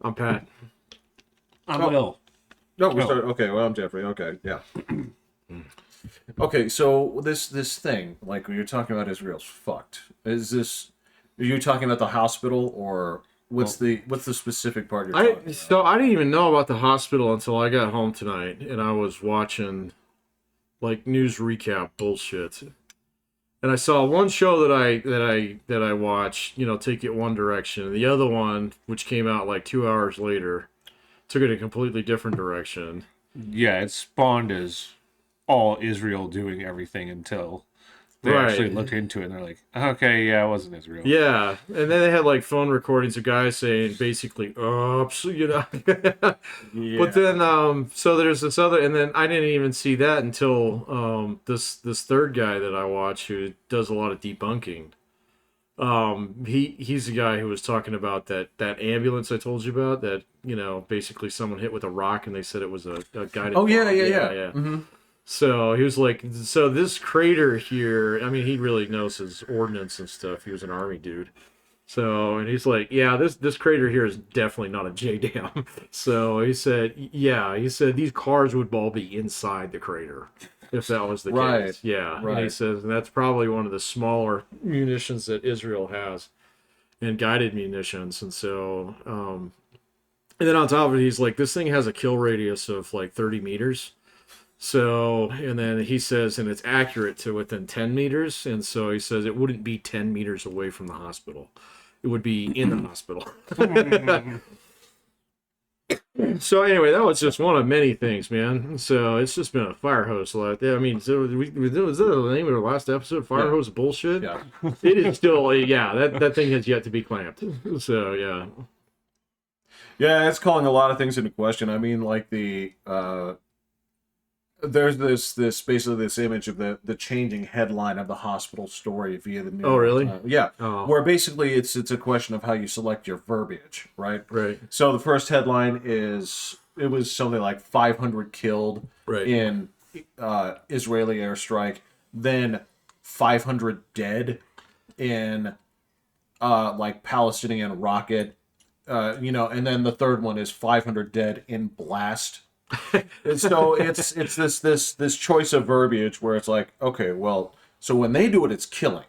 I'm Pat. I'm Will. No, we started. Okay, well, I'm Jeffrey. Okay, yeah. Okay, so this thing, like when you're talking about Israel's fucked. Are you talking about the hospital, or what's the specific part you're talking about? So I didn't even know about the hospital until I got home tonight, and I was watching like news recap bullshit. And I saw one show that I watched, take it one direction, and the other one, which came out like 2 hours later, took it a completely different direction. Yeah, it spawned as all Israel doing everything until they actually looked into it and they're like, okay, yeah, it wasn't Israel. Yeah, and then they had like phone recordings of guys saying basically, oops, Yeah. But then, so there's this other, and then I didn't even see that until this third guy that I watch who does a lot of debunking. He's the guy who was talking about that ambulance I told you about that basically someone hit with a rock and they said it was a guided. Oh yeah. Mm-hmm. So he was like, so this crater here, I mean, he really knows his ordnance and stuff. He was an army dude. So, and he's like, yeah, this crater here is definitely not a J dam. So he said, these cars would all be inside the crater if that was the case. Yeah. Right. And he says, and that's probably one of the smaller munitions that Israel has, and guided munitions. And so, and then on top of it, he's like, this thing has a kill radius of like 30 meters. So, and then he says, and it's accurate to within 10 meters. And so he says it wouldn't be 10 meters away from the hospital. It would be in the hospital. So anyway, that was just one of many things, man. So it's just been a fire hose. I mean, so was that the name of the last episode? Fire hose bullshit? Yeah. It is still, that thing has yet to be clamped. So, yeah. Yeah, it's calling a lot of things into question. I mean, like there's this basically this image of the changing headline of the hospital story via the news. Oh, really? Yeah. Oh. Where basically it's a question of how you select your verbiage, right? Right. So the first headline it was something like 500 killed in Israeli airstrike, then 500 dead in like Palestinian rocket, and then the third one is 500 dead in blast. And so it's this choice of verbiage where it's like, okay, well, so when they do it, it's killing.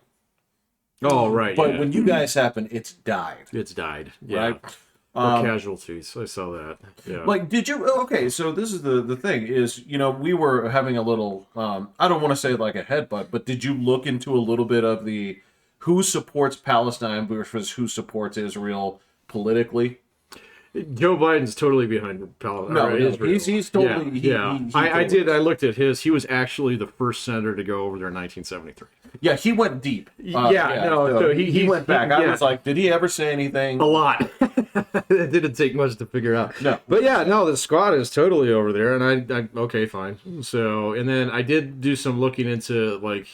Oh, right. But when you guys happen, it's died. It's died. Yeah. Right? Or casualties. I saw that. Yeah. Like, did you? Okay, so this is the thing is, we were having a little, I don't want to say like a headbutt, but did you look into a little bit of the who supports Palestine versus who supports Israel politically? Joe Biden's totally behind Palestine. No, Israel. he's totally. Yeah. I did. I looked at his. He was actually the first senator to go over there in 1973. Yeah, he went deep. So he went back. I was like, did he ever say anything? A lot. It didn't take much to figure out. No. But yeah, no, the squad is totally over there, and I okay, fine. So, and then I did do some looking into like.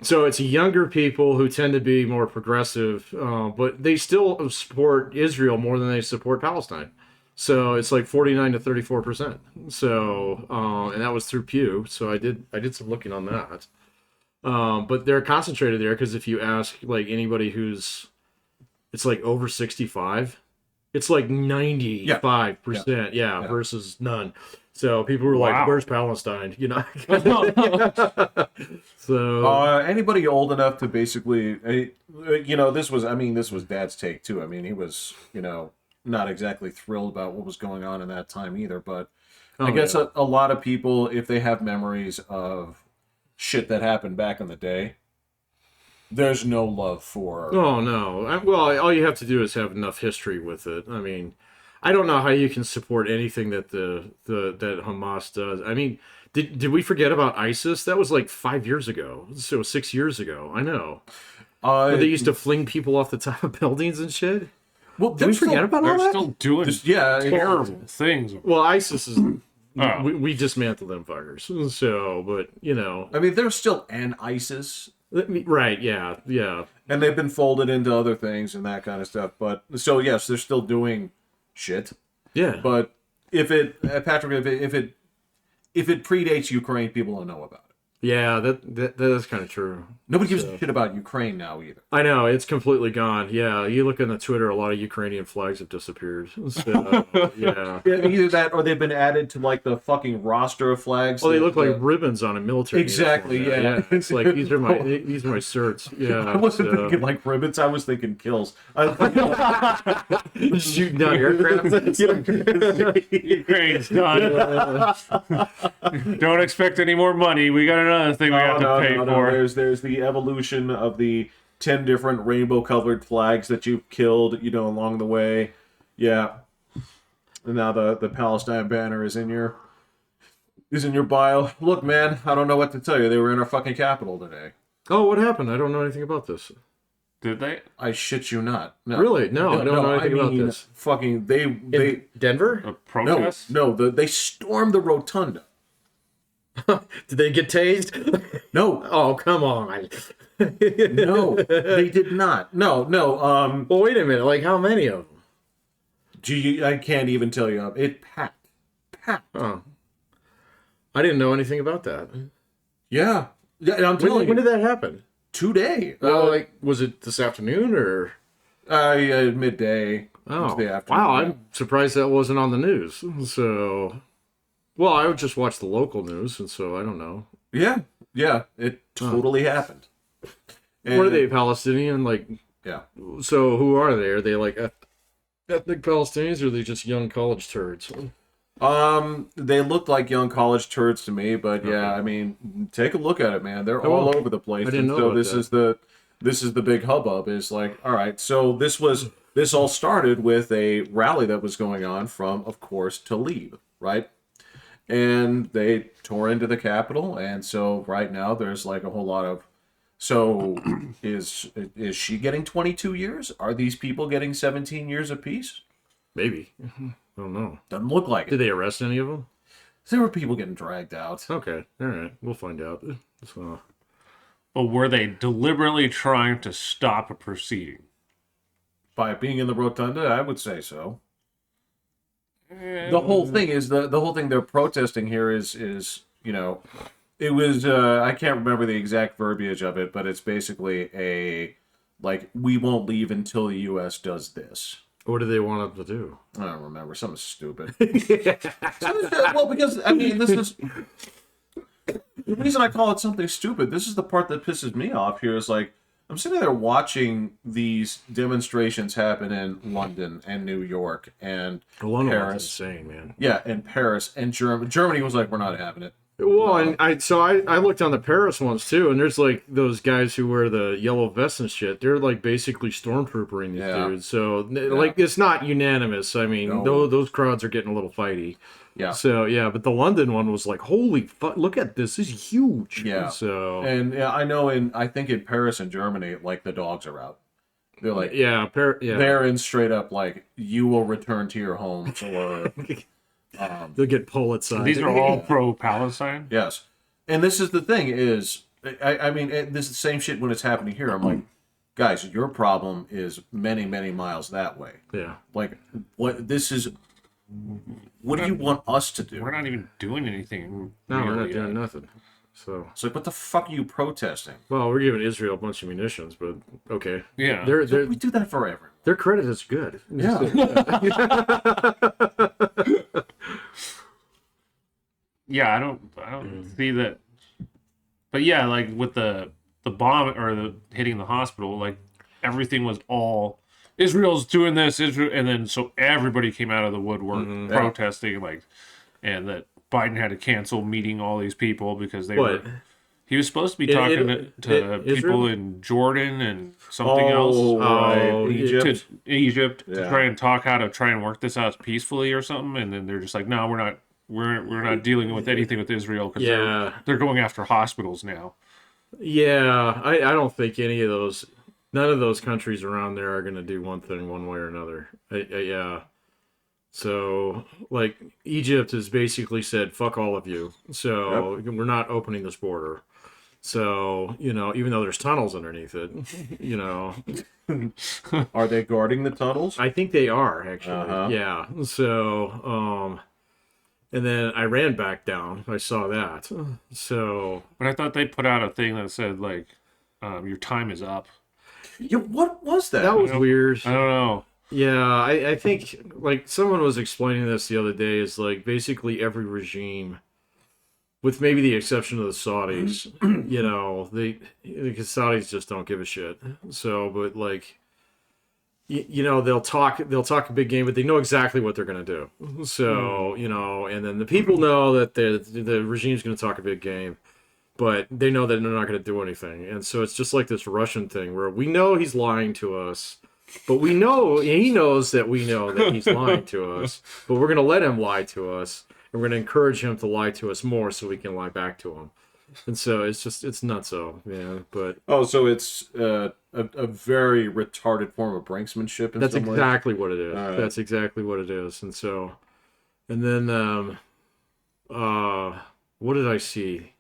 So it's younger people who tend to be more progressive, but they still support Israel more than they support Palestine. So it's like 49 to 34%. So and that was through Pew. So I did some looking on that. But they're concentrated there because if you ask like anybody it's like over 65, it's like 95%. Yeah, versus none. So people were like, "Where's Palestine?" So anybody old enough to basically, this was Dad's take too. I mean, he was, not exactly thrilled about what was going on in that time either. But I guess a lot of people, if they have memories of shit that happened back in the day, there's no love for. Oh no! Well, all you have to do is have enough history with it. I mean. I don't know how you can support anything that that Hamas does. I mean, did we forget about ISIS? That was like 5 years ago. So 6 years ago. I know. They used to fling people off the top of buildings and shit. Well, did we forget about all that? They're still doing terrible things. Well, ISIS is. We dismantled them fuckers. So, but I mean, there's still an ISIS. Right? Yeah. And they've been folded into other things and that kind of stuff. But so yes, they're still doing. Shit. Yeah. But if it predates Ukraine, people don't know about it. Yeah, that is kind of true. Nobody gives a shit about Ukraine now either. I know, it's completely gone. Yeah, you look on the Twitter, a lot of Ukrainian flags have disappeared. So, yeah. Yeah, either that or they've been added to like the fucking roster of flags. Well, they look like ribbons on a military Exactly, uniform. yeah. It's like these are my certs. Yeah. I wasn't thinking like ribbons. I was thinking kills. Shooting down aircraft. Ukraine's done. Don't expect any more money. We got another thing we have to pay for. There's the evolution of the 10 different rainbow-colored flags that you've killed, along the way. Yeah. And now the Palestine banner is in your bio. Look, man, I don't know what to tell you. They were in our fucking capital today. Oh, what happened? I don't know anything about this. Did they? I shit you not. No. Really? No, I don't know anything about this. Fucking they Denver? A protest? No, they stormed the rotunda. Did they get tased? No. Oh, come on. No, they did not. No. Well, wait a minute. Like, how many of them? I can't even tell you. It packed. Oh. I didn't know anything about that. Yeah. And I'm telling When you. did that happen? Today. Was it this afternoon or? Midday. Oh, Tuesday afternoon. wow. I'm surprised that wasn't on the news. So, well, I would just watch the local news, and so I don't know. Yeah. It totally happened. And, What are they, Palestinian? Like, yeah. so who are they? Are they like ethnic Palestinians, or are they just young college turds? They looked like young college turds to me, but yeah, Okay. I mean, take a look at it, man. They're all over the place. I didn't know so about this is the big hubbub. Is like, all right, so this all started with a rally that was going on from, of course, Tlaib, right? And they tore into the Capitol, and so right now there's like a whole lot of. So is she getting 22 years? Are these people getting 17 years apiece? Maybe. I don't know. Doesn't look like it. Did they arrest any of them? There were people getting dragged out. Okay. All right. We'll find out. So, But were they deliberately trying to stop a proceeding? By being in the rotunda, I would say so. The whole thing is the whole thing they're protesting here is it was I can't remember the exact verbiage of it, but it's basically we won't leave until the U.S. does this. what do they want them to do? I don't remember, something stupid. Well, because I mean, this is the reason I call it something stupid. This is the part that pisses me off here. Is like I'm sitting there watching these demonstrations happen in London and New York and London was Paris. insane, man. Yeah, and Paris and Germany. Germany was like, we're not having it. Well, and I looked on the Paris ones too, and there's like those guys who wear the yellow vests and shit. They're like basically stormtroopering these dudes. So like it's not unanimous. I mean, those crowds are getting a little fighty. Yeah. So yeah, but the London one was like, holy fuck! Look at this. This is huge. Yeah. So And yeah, I know I think in Paris and Germany, like the dogs are out. They're like, they're in straight up like, you will return to your homes or. They'll get politicized. These are all pro-Palestine? Yes. And this is the thing is, I mean, this is the same shit when it's happening here. I'm like, guys, your problem is many, many miles that way. Yeah. Like, what do you want us to do? We're not even doing anything. No, we're not really doing yet. nothing. So, It's like, what the fuck are you protesting? well, we're giving Israel a bunch of munitions, but okay. Yeah. We do that for everyone. Their credit is good. Yeah. Yeah, I don't see that. But yeah, like with the bomb or the hitting the hospital, like everything was all Israel's doing this, Israel, and then so everybody came out of the woodwork protesting, like, and that Biden had to cancel meeting all these people because they were. He was supposed to be talking to people in Jordan and something else. Right. Egypt to Yeah. try and talk how to try and work this out peacefully or something, and then they're just like, no, we're not dealing with anything with Israel because they're going after hospitals now. Yeah, I don't think none of those countries around there are going to do one thing one way or another. Yeah. So, like, Egypt has basically said, fuck all of you. So, we're not opening this border. So, even though there's tunnels underneath it, Are they guarding the tunnels? I think they are, actually. Uh-huh. Yeah. So, And then I ran back down. I saw that. So But I thought they put out a thing that said like, your time is up. Yeah, what was that? that was weird. I don't know. Yeah, I think like someone was explaining this the other day is like basically every regime, with maybe the exception of the Saudis, because Saudis just don't give a shit. So, but like, they'll talk a big game, but they know exactly what they're gonna do. So, and then the people know that the regime's gonna talk a big game, but they know that they're not gonna do anything. And so it's just like this Russian thing where we know he's lying to us. But he knows that we know that he's lying to us, but we're going to let him lie to us, and we're going to encourage him to lie to us more so we can lie back to him. And so it's nutso, yeah. But so it's a very retarded form of brinksmanship. That's exactly what it is. Right. That's exactly what it is. And so, and then, what did I see?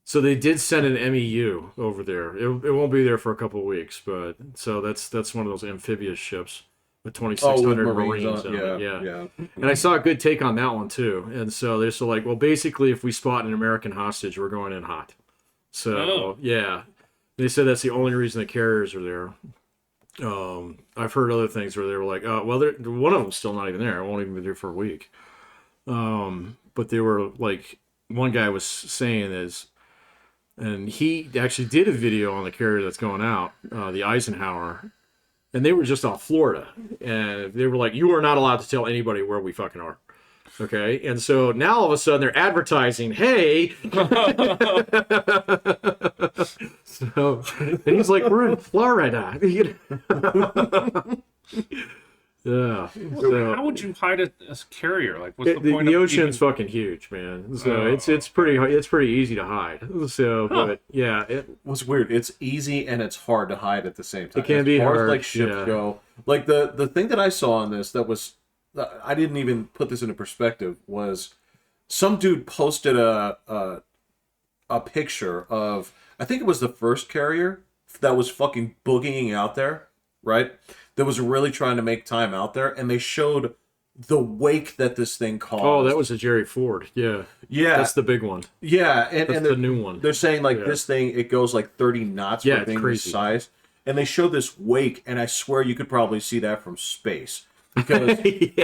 So they did send an MEU over there. It won't be there for a couple of weeks, but so that's one of those amphibious ships with 2,600 Marines on it. Yeah. And I saw a good take on that one too. And so they're so like, well, basically, if we spot an American hostage, we're going in hot. So yeah, they said that's the only reason the carriers are there. I've heard other things where they were like, well, one of them's still not even there. It won't even be there for a week. But they were like, one guy was saying is. And he actually did a video on the carrier that's going out, the Eisenhower, and they were just off Florida. And they were like, you are not allowed to tell anybody where we fucking are. Okay? And so now all of a sudden they're advertising, hey! So, and he's like, we're in Florida. Yeah. So, how would you hide a carrier? Like, what's the point? The ocean's fucking huge, man. So it's pretty easy to hide. So, but yeah, what's weird? It's easy and it's hard to hide at the same time. It can be hard. Like ships go. Like the thing that I saw on this that was, I didn't even put this into perspective, was some dude posted a picture of, I think it was the first carrier that was fucking boogieing out there, right? That was really trying to make time out there, and they showed the wake that this thing caused. Oh, that was a Jerry Ford. Yeah. That's the big one. Yeah, and the new one. They're saying like this thing, it goes like 30 knots for being this size. And they showed this wake, and I swear you could probably see that from space because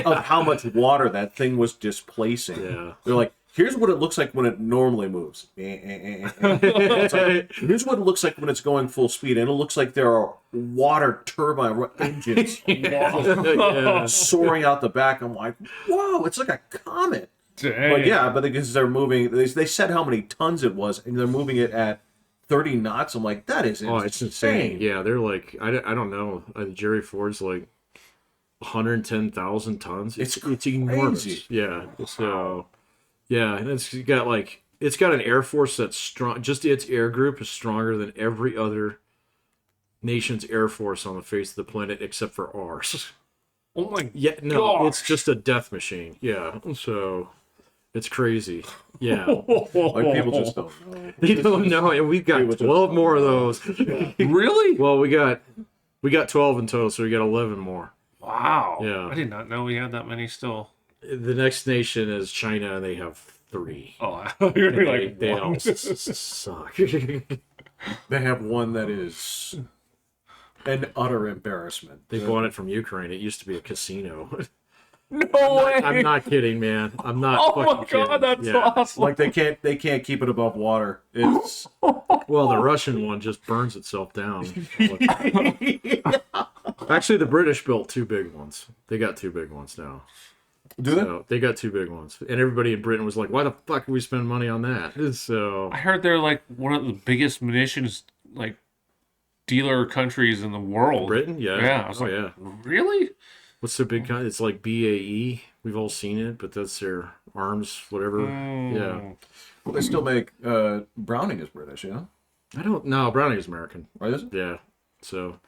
of how much water that thing was displacing. Yeah. They're like, here's what it looks like when it normally moves. It's like, here's what it looks like when it's going full speed. And it looks like there are water turbine engines soaring out the back. I'm like, whoa, it's like a comet. Dang. But because they're moving, they said how many tons it was, and they're moving it at 30 knots. I'm like, that is insane. Oh, it's insane. Yeah, they're like, I don't know. Jerry Ford's like 110,000 tons. It's enormous. Yeah. So... yeah, and it's got an air force that's strong. Just its air group is stronger than every other nation's air force on the face of the planet except for ours. Oh my! Yeah, no, it's just a death machine. Yeah, so it's crazy. Yeah, like people just don't know. You don't know, and we've got 12 more of those. Really? Well, we got 12 in total, so we got 11 more. Wow. Yeah, I did not know we had that many still. The next nation is China, and they have 3. Oh, you're like, they all suck. They have one that is an utter embarrassment. They bought it from Ukraine. It used to be a casino. No way! I'm not kidding, man. I'm not. Oh my god, that's awesome! Like they can't keep it above water. It's well, the Russian one just burns itself down. Actually, the British built 2 big ones. They got 2 big ones now. Do they? So they got 2 big ones, and everybody in Britain was like, "Why the fuck are we spending money on that?" So I heard they're like one of the biggest munitions like dealer countries in the world. Britain, yeah, yeah. I was like, really? What's their big kind? It's like BAE. We've all seen it, but that's their arms, whatever. Yeah. Well, they still make Browning is British, yeah. I don't know. Browning is American. Right? Is it? Yeah. So,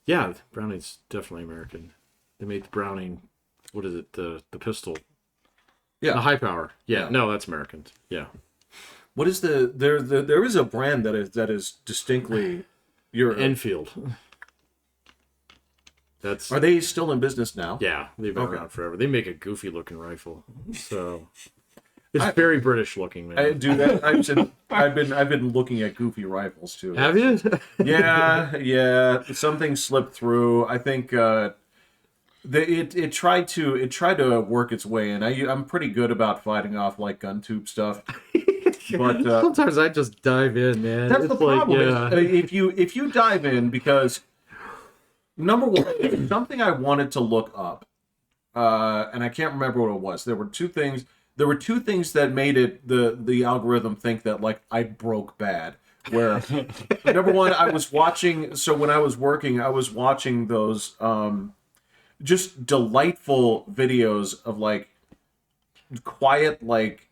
yeah, Browning's definitely American. They made the Browning. What is it? The pistol. Yeah. The high power. Yeah. Yeah. No, that's American. Yeah. What is there is a brand that is distinctly your Enfield. Are they still in business now? Yeah, they've been around forever. They make a goofy looking rifle. So It's very British looking, man. I do that. I've been looking at goofy rifles too. Have you? Yeah. Something slipped through. I think it tried to work its way in. I'm pretty good about fighting off like gun tube stuff. But sometimes I just dive in, man. that's It's the problem. yeah. If you dive in, because number one, something I wanted to look up, and I can't remember what it was. There were two things. There were two things that made it the algorithm think that like I broke bad. Where number one, I was watching. So when I was working, I was watching those just delightful videos of like quiet, like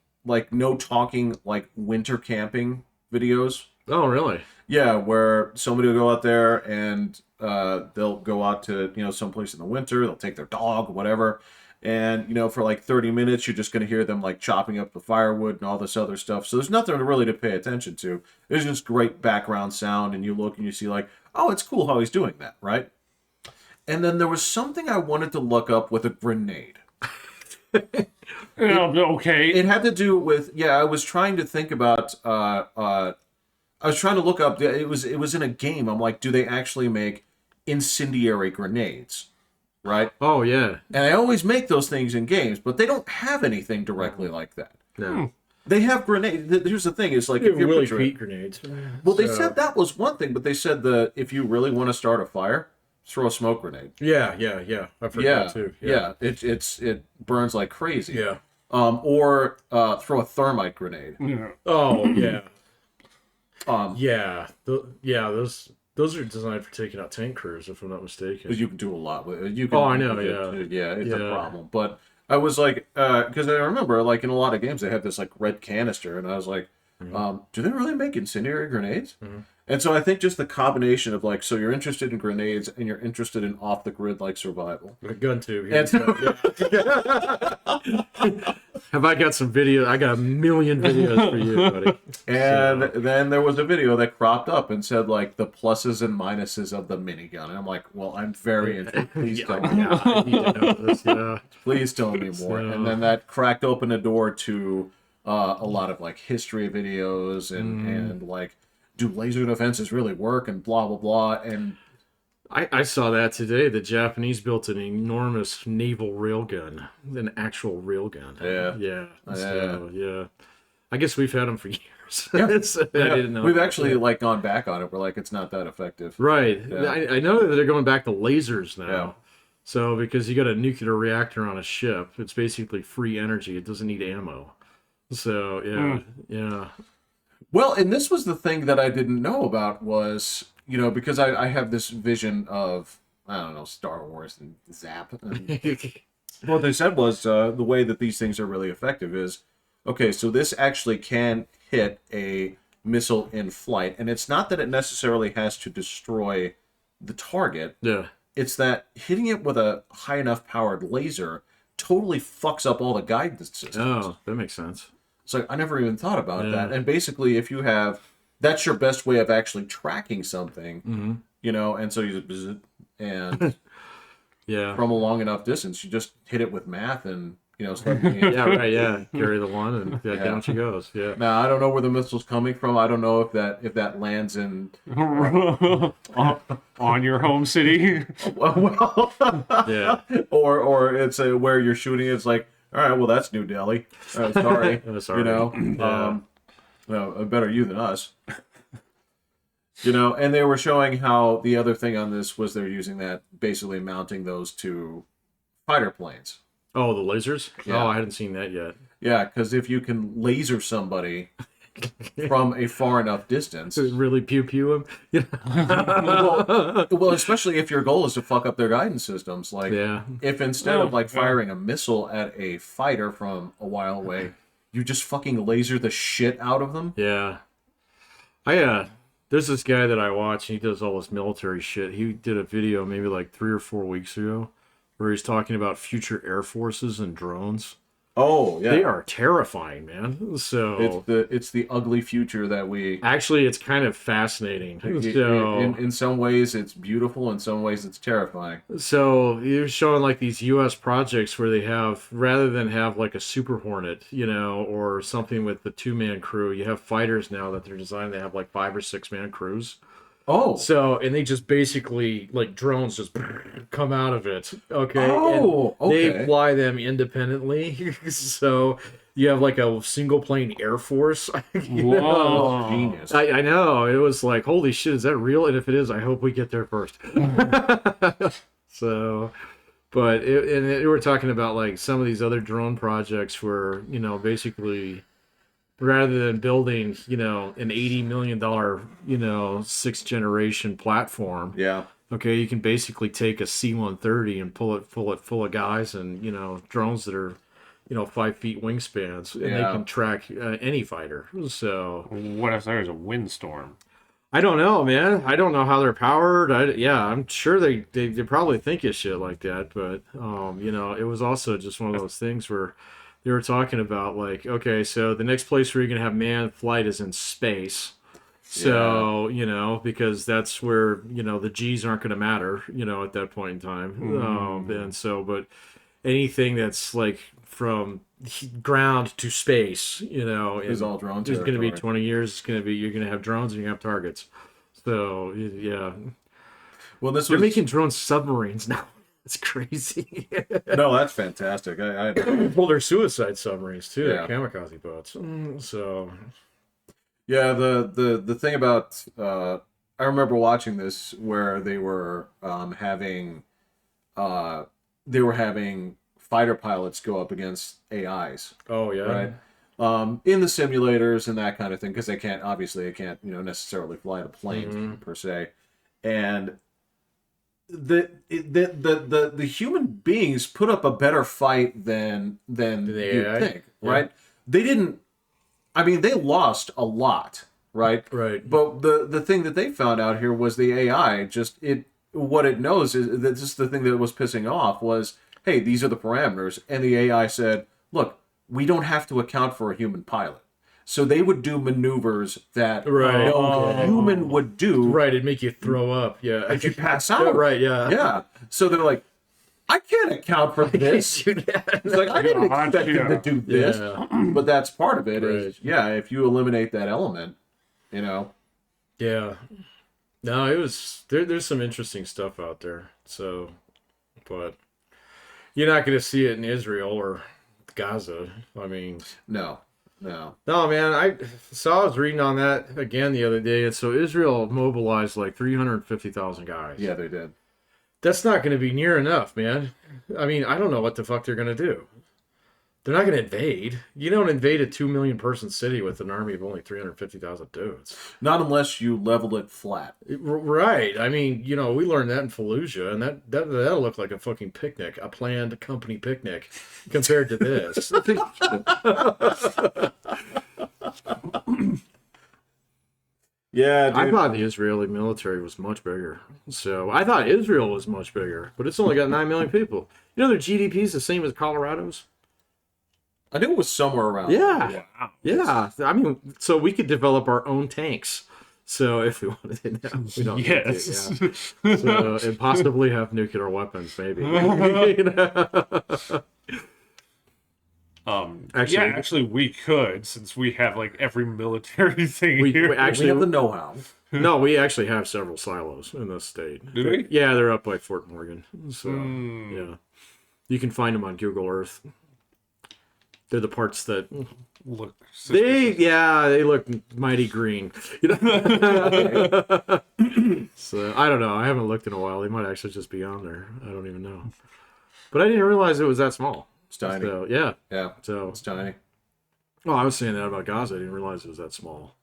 no talking, like winter camping videos. Oh, really? Yeah, where somebody will go out there and they'll go out to someplace in the winter. They'll take their dog, whatever. And, for like 30 minutes, you're just going to hear them like chopping up the firewood and all this other stuff. So there's nothing really to pay attention to. There's just great background sound. And you look and you see like, oh, it's cool how he's doing that, right? And then there was something I wanted to look up with a grenade. Okay. It had to do with, I was trying to think about, I was trying to look up, it was in a game. I'm like, do they actually make incendiary grenades? Right? Oh, yeah. And I always make those things in games, but they don't have anything directly like that. No. They have grenades. Here's the thing: is like if you're really picturing, Pete grenades. well, they said that was one thing, but they said that if you really want to start a fire, throw a smoke grenade. Yeah. I've heard that too. Yeah. It burns like crazy. Yeah. Or throw a thermite grenade. Yeah. Oh, yeah. Yeah. Those are designed for taking out tank crews, if I'm not mistaken. Because you can do a lot with it. You can, Oh, I know, yeah, it's a problem. But I was like, because I remember, like, in a lot of games, they had this, like, red canister, and I was like, do they really make incendiary grenades? Mm-hmm. And so I think just the combination of, like, so you're interested in grenades, and you're interested in off-the-grid, like, survival. A gun tube. And so, Have I got some video? I got a million videos for you, buddy. and then there was a video that cropped up and said, like, the pluses and minuses of the minigun. And I'm like, well, I'm very interested. Please tell me. I need to know this, yeah. Please tell me more. And then that cracked open a door to a lot of like history videos and like, do laser defenses really work and blah blah blah. And I saw that today. The Japanese built an enormous naval railgun, an actual railgun. Yeah. So, I guess we've had them for years. Yeah. So I didn't know. We've actually like gone back on it. We're like, it's not that effective. Right. Yeah. I know that they're going back to lasers now. Yeah. So because you got a nuclear reactor on a ship, it's basically free energy. It doesn't need ammo. So yeah. Well, and this was the thing that I didn't know about was, because I have this vision of, I don't know, Star Wars and Zap. And what they said was the way that these things are really effective is, okay, so this actually can hit a missile in flight. And it's not that it necessarily has to destroy the target. Yeah. It's that hitting it with a high enough powered laser totally fucks up all the guidance systems. Oh, that makes sense. So I never even thought about that. And basically, if you have, that's your best way of actually tracking something, and so you just, and from a long enough distance, you just hit it with math and, start carry the one and down she goes. Yeah. Now, I don't know where the missile's coming from. I don't know if that lands in on your home city. Well, or it's where you're shooting. It's like, all right, well, that's New Delhi. Sorry. Sorry. Better you than us. And they were showing how the other thing on this was they're using that, basically mounting those to fighter planes. Oh, the lasers? Yeah. Oh, I hadn't seen that yet. Yeah, because if you can laser somebody from a far enough distance, really pew him. well, especially if your goal is to fuck up their guidance systems. Like, if instead of like firing a missile at a fighter from a while away, you just fucking laser the shit out of them. Yeah. There's this guy that I watch. He does all this military shit. He did a video maybe like 3 or 4 weeks ago where he's talking about future air forces and drones. Oh yeah, They are terrifying, man. So it's the ugly future that we. actually, it's kind of fascinating. In some ways, it's beautiful. In some ways, it's terrifying. So you're showing like these U.S. projects where they have, rather than have like a Super Hornet, or something with the 2-man crew, you have fighters now that they're designed to have like 5 or 6-man crews. Oh, So, and they just basically, like, drones just come out of it. Okay. Oh, and they okay. fly them independently. So you have like a single plane air force. you know? Whoa. genius. I know. It was like, holy shit, is that real? And if it is, I hope we get there first. So, but we were talking about like some of these other drone projects where, basically rather than building, an $80 million, 6th generation platform, Yeah. okay, you can basically take a C-130 and pull it full of guys and, drones that are, 5 feet wingspans, and they Yeah. can track any fighter. So What if there's a windstorm? I don't know, man. I don't know how they're powered. I'm sure they probably think of shit like that, but it was also just one of those things where they were talking about like, okay, so the next place where you're gonna have manned flight is in space. So, because that's where, the G's aren't gonna matter, at that point in time. And so, but anything that's like from ground to space, It's all drone there's going to be territory. 20 years. It's going to be, you're going to have drones and you have targets. So yeah, Well, this they're was making drone submarines now. It's crazy. no, that's fantastic. I Well, they're suicide submarines too. Yeah. They're kamikaze boats. So yeah. The thing about I remember watching this where they were having fighter pilots go up against AIs, oh yeah, right? In the simulators and that kind of thing, because they can't necessarily fly the plane per se, and the human beings put up a better fight than The you'd AI? think, Yeah. right? They didn't. I mean, they lost a lot, right? right. But the thing that they found out here was the AI what it knows is that just the thing that was pissing off was, hey, these are the parameters, and the AI said, look, we don't have to account for a human pilot. So they would do maneuvers that Right. no human would do Right, it'd make you throw up. Yeah, if you pass out. right. Yeah, Yeah. So they're like, I can't account for this. do that. It's like, I didn't expect him to do this. Yeah. But that's part of it. Is, Right. yeah, if you eliminate that element, Yeah. No, it was there's some interesting stuff out there. So, but you're not going to see it in Israel or Gaza. I mean, no. no, man. I was reading on that again the other day, and so Israel mobilized like 350,000 guys. Yeah, they did. That's not going to be near enough, man. I mean, I don't know what the fuck they're going to do. They're not going to invade. You don't invade a 2 million person city with an army of only 350,000 dudes. Not unless you level it flat. Right. I mean, we learned that in Fallujah, and that'll look like a fucking picnic, a planned company picnic, compared to this. Yeah, dude. I thought the Israeli military was much bigger. So I thought Israel was much bigger, but it's only got 9 million people. Their GDP is the same as Colorado's. I knew it was somewhere around. Yeah. Wow. Yeah. I mean, so we could develop our own tanks. So if we wanted to, no, we don't. Yes. Need to, yeah. So, and possibly have nuclear weapons, maybe. Actually, we could, since we have like every military thing we here. We actually have the know-how. no, we actually have several silos in this state. Do we? Yeah, they're up by Fort Morgan. So Hmm. yeah, you can find them on Google Earth. They're the parts that Look, they look mighty green. So I don't know. I haven't looked in a while. They might actually just be on there. I don't even know. But I didn't realize it was that small. It's tiny. So yeah. Yeah, So it's tiny. well, I was saying that about Gaza. I didn't realize it was that small.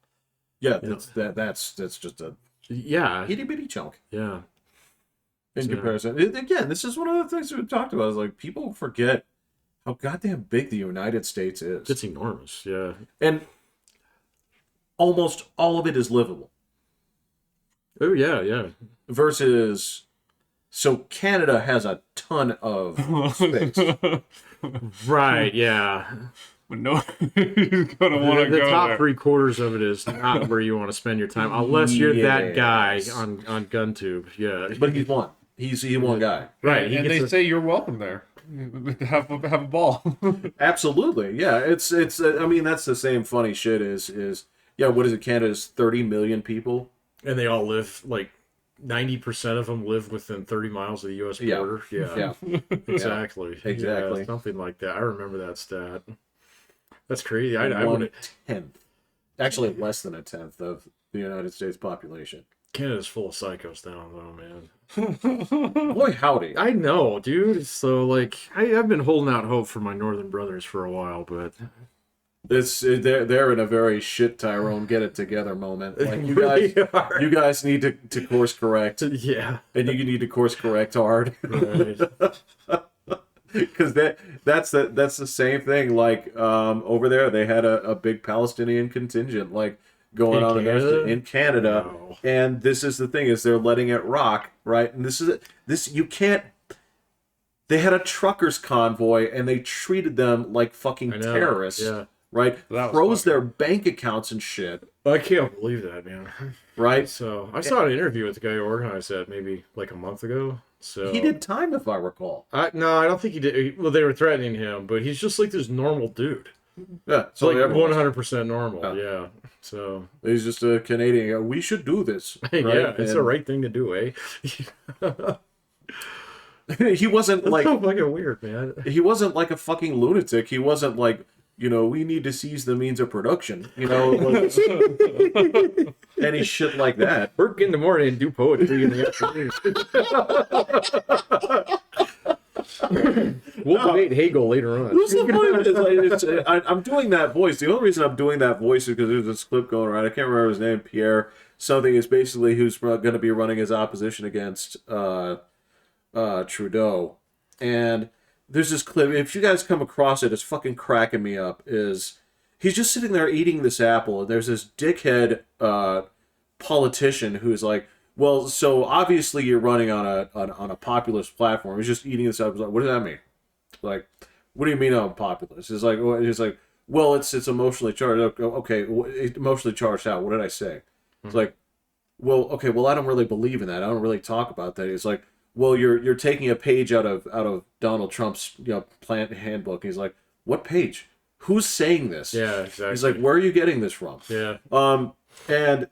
Yeah, that's just a Yeah. itty bitty chunk Yeah. in So- comparison. Again, this is one of the things we've talked about. Is like people forget how goddamn big the United States is, It's enormous. Yeah. and almost all of it is livable. Oh yeah. Yeah. Versus So Canada has a ton of space. Right, yeah. But no, he's gonna want to The go top there. 3/4 of it is not where you want to spend your time, unless you're that guy Yes. on GunTube. Yeah, But he's one. He's one guy. right. And they say you're welcome there. Have a ball. Absolutely. Yeah. It's. I mean, that's the same funny shit. Yeah. What is it? Canada's 30 million people. and they all live like 90% of them live within 30 miles of the U.S. Yeah. border. Yeah. Exactly. Exactly. Yeah, something like that. I remember that stat. That's crazy. I One would. tenth. Actually, less than a tenth of the United States population. Canada's full of psychos now, though, man. Boy, howdy. I know, dude. So like, I've been holding out hope for my northern brothers for a while, but They're in a very shit Tyrone get it together moment. Like you really guys, are. you guys need to course correct, Yeah. and you need to course correct hard. Right. Because that's the same thing. Like over there, they had a big Palestinian contingent like going In on Canada? in Canada, No. and this is the thing: is they're letting it rock, right? And this you can't. They had a truckers convoy, and they treated them like fucking I know. terrorists, Yeah. right? That was Froze fucking- their bank accounts and shit, I can't believe that, man. right? So I saw an interview with the guy who organized that maybe like a month ago. So He did time, if I recall. No, I don't think he did. Well, they were threatening him, but he's just like this normal dude. Yeah, It's like everyone- 100% normal. Oh. Yeah. So He's just a Canadian. We should do this. Right? yeah, it's the And right thing to do, eh? He wasn't That's like so fucking weird, man. he wasn't like a fucking lunatic. He wasn't like, we need to seize the means of production, like, any shit like that. Work in the morning and do poetry in the afternoon. We'll debate Hegel later on. Who's the point? I'm doing that voice. The only reason I'm doing that voice is because there's this clip going around. I can't remember his name. Pierre something is basically who's going to be running his opposition against Trudeau, and there's this clip. If you guys come across it, it's fucking cracking me up. Is he's just sitting there eating this apple, and there's this dickhead politician who's like, well, so obviously you're running on a populist platform. He's just eating this apple. He's like, what does that mean? Like, what do you mean I'm populist? It's like, well, it's emotionally charged. Okay, emotionally charged out. What did I say? It's like, well, okay, well, I don't really believe in that. I don't really talk about that. It's like, well, you're taking a page out of Donald Trump's plant handbook. He's like, what page? Who's saying this? Yeah, exactly. He's like, where are you getting this from? Yeah. And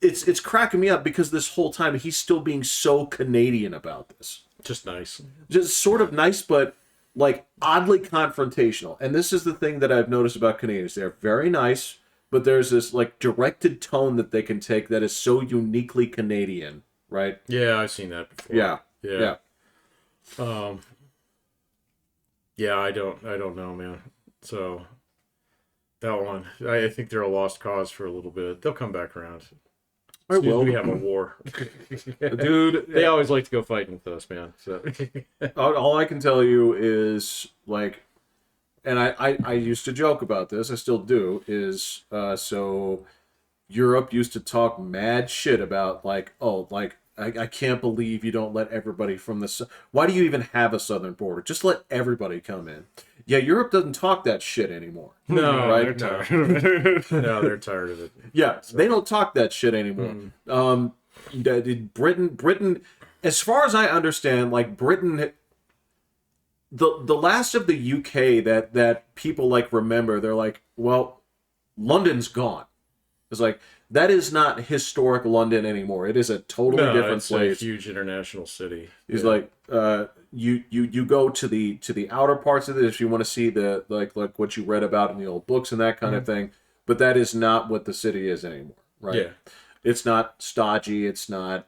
it's cracking me up because this whole time he's still being so Canadian about this. Just nice. Just sort of nice, but like oddly confrontational. And this is the thing that I've noticed about Canadians. They're very nice, but there's this like directed tone that they can take that is so uniquely Canadian, right? Yeah, I've seen that before. Yeah. Yeah. Yeah, I don't know, man. So that one, I think they're a lost cause for a little bit. They'll come back around. I will. We have a war. Dude, They always like to go fighting with us, man. So all I can tell you is like, and I used to joke about this, I still do, is so Europe used to talk mad shit about like, oh, like I can't believe you don't let everybody from the why do you even have a southern border? Just let everybody come in. Yeah, Europe doesn't talk that shit anymore. no, Right? they're tired. No, they're tired of it. Yeah, they don't talk that shit anymore. Britain, as far as I understand, like Britain, the last of the UK that people like remember, they're like, well, London's gone. It's like that is not historic London anymore. It is a totally different it's place. a huge international city. He's Yeah. like, you go to the outer parts of this if you want to see the like what you read about in the old books and that kind of thing. But that is not what the city is anymore, right? Yeah. It's not stodgy. It's not,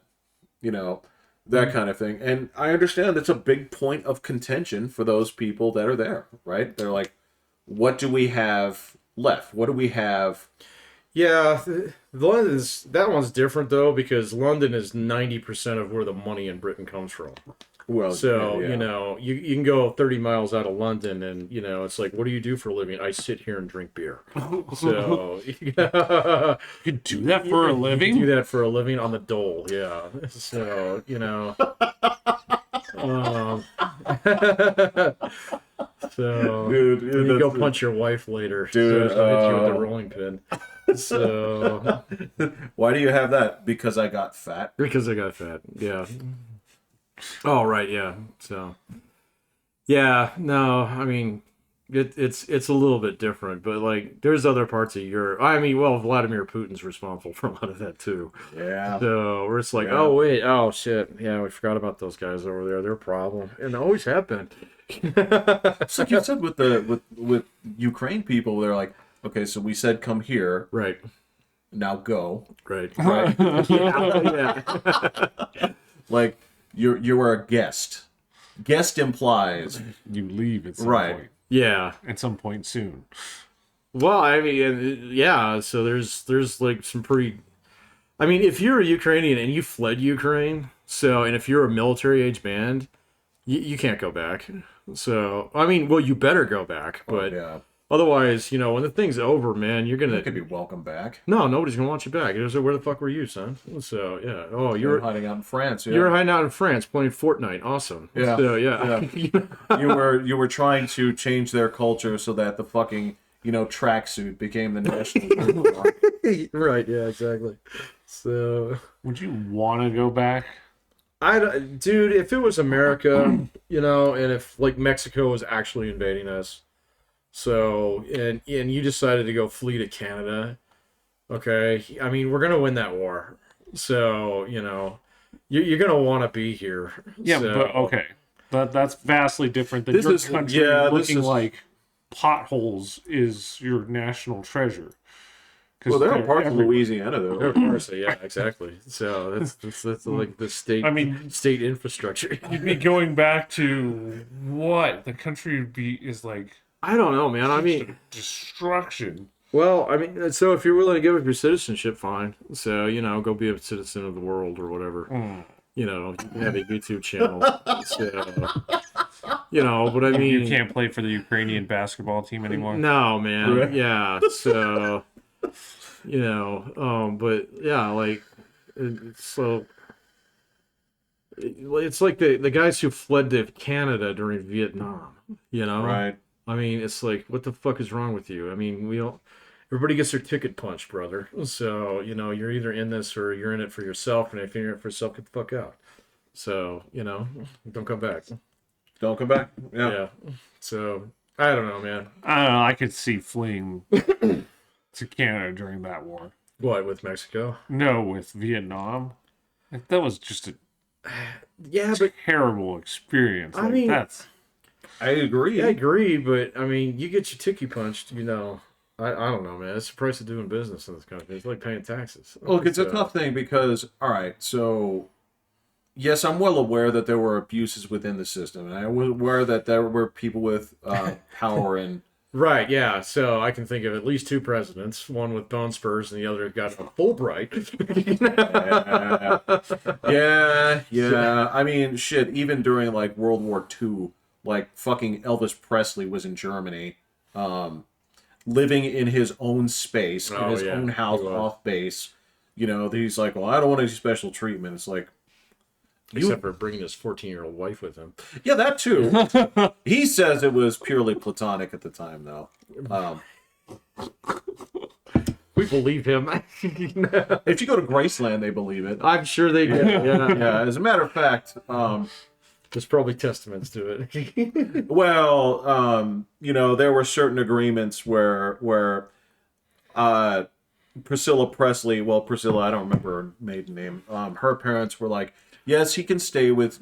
that kind of thing. And I understand that's a big point of contention for those people that are there, right? They're like, what do we have left? What do we have? Yeah, that one's different though because London is 90% of where the money in Britain comes from. Well, So, yeah. you know, you can go 30 miles out of London and, you know, it's like, what do you do for a living? I sit here and drink beer. So, You could do that for a you living? can do that for a living on the dole, yeah. So, you know. Um, so, Dude, and you go punch your wife later. Dude, So she'll hit you with the rolling pin. So, why do you have that? Because I got fat. because I got fat, yeah. Oh, right, yeah. So, yeah, no, I mean, it's a little bit different, but like, there's other parts of Europe. I mean, well, Vladimir Putin's responsible for a lot of that too. Yeah. So, where it's like, Yeah. oh wait, oh shit, yeah, we forgot about those guys over there. They're a problem, and they always have been. It's like you said with with Ukraine people. They're like, okay, so we said come here, Right, now go. right, Right. yeah. Like you were a guest. Guest implies You leave at some Right. point. Yeah. At some point soon. Well, I mean, yeah. So there's like some pretty. I mean, if you're a Ukrainian and you fled Ukraine, so and if you're a military age band, you can't go back. So I mean, well, you better go back, but yeah, otherwise, you know, when the thing's over, man, you're you gonna. could be welcome back. No, nobody's gonna want you back. It's like, where the fuck were you, son? So yeah. Oh, You're hiding out in France. Yeah. you're hiding out in France playing Fortnite. Awesome. Yeah. So yeah. you were trying to change their culture so that the fucking tracksuit became the national uniform. Right. Yeah. Exactly. So. Would you want to go back? Dude, if it was America, you know, and if like Mexico was actually invading us, so and you decided to go flee to Canada, okay, I mean we're gonna win that war, so you know, you're gonna want to be here. Yeah, so, but okay, that's vastly different than This your is- country yeah, this looking is- like potholes is your national treasure. 'Cause Well, there are they're parts of everywhere. Louisiana though. Of course, yeah, exactly. So that's like the state. I mean- state infrastructure. You'd be going back to what the country would be is like I don't know, man. I mean, destruction. well, I mean, so if you're willing to give up your citizenship, fine. So, you know, go be a citizen of the world or whatever. You know, you can have a YouTube channel. So, you know, but I mean, You can't play for the Ukrainian basketball team anymore. no, man. Right. Yeah. So, you know, but yeah, like, so it's like the guys who fled to Canada during Vietnam, you know? Right. I mean, it's like, what the fuck is wrong with you? I mean, everybody gets their ticket punched, brother. So, you know, you're either in this or you're in it for yourself. And if you're in it for yourself, get the fuck out. So, you know, don't come back. Don't come back. Yeah. Yeah. So, I don't know, man. I don't know. I could see fleeing to Canada during that war. What, with Mexico? No, with Vietnam. Like, that was just a Yeah, but terrible experience. I Like, mean- that's I agree. I agree. But, I mean, you get your ticket punched, you know. I don't know, man. It's the price of doing business in this country. It's like paying taxes. Look, it's a So- tough thing because, all right, so yes, I'm well aware that there were abuses within the system, and I was aware that there were people with power and Right, yeah. So I can think of at least two presidents, one with bone spurs and the other got a Fulbright. yeah. I mean, shit. Even during like World War II, like fucking Elvis Presley was in Germany, living in his own space, in Oh, his yeah, own house, he was. off base. You know, he's like, well, I don't want any special treatment. It's like, Except for bringing his 14-year-old wife with him. yeah, that too. He says it was purely platonic at the time, though. We believe him. If you go to Graceland, they believe it. I'm sure they do. Yeah. Yeah, as a matter of fact, There's probably testaments to it. well, there were certain agreements where Priscilla Presley, Priscilla, I don't remember her maiden name. Her parents were like, yes, she can stay with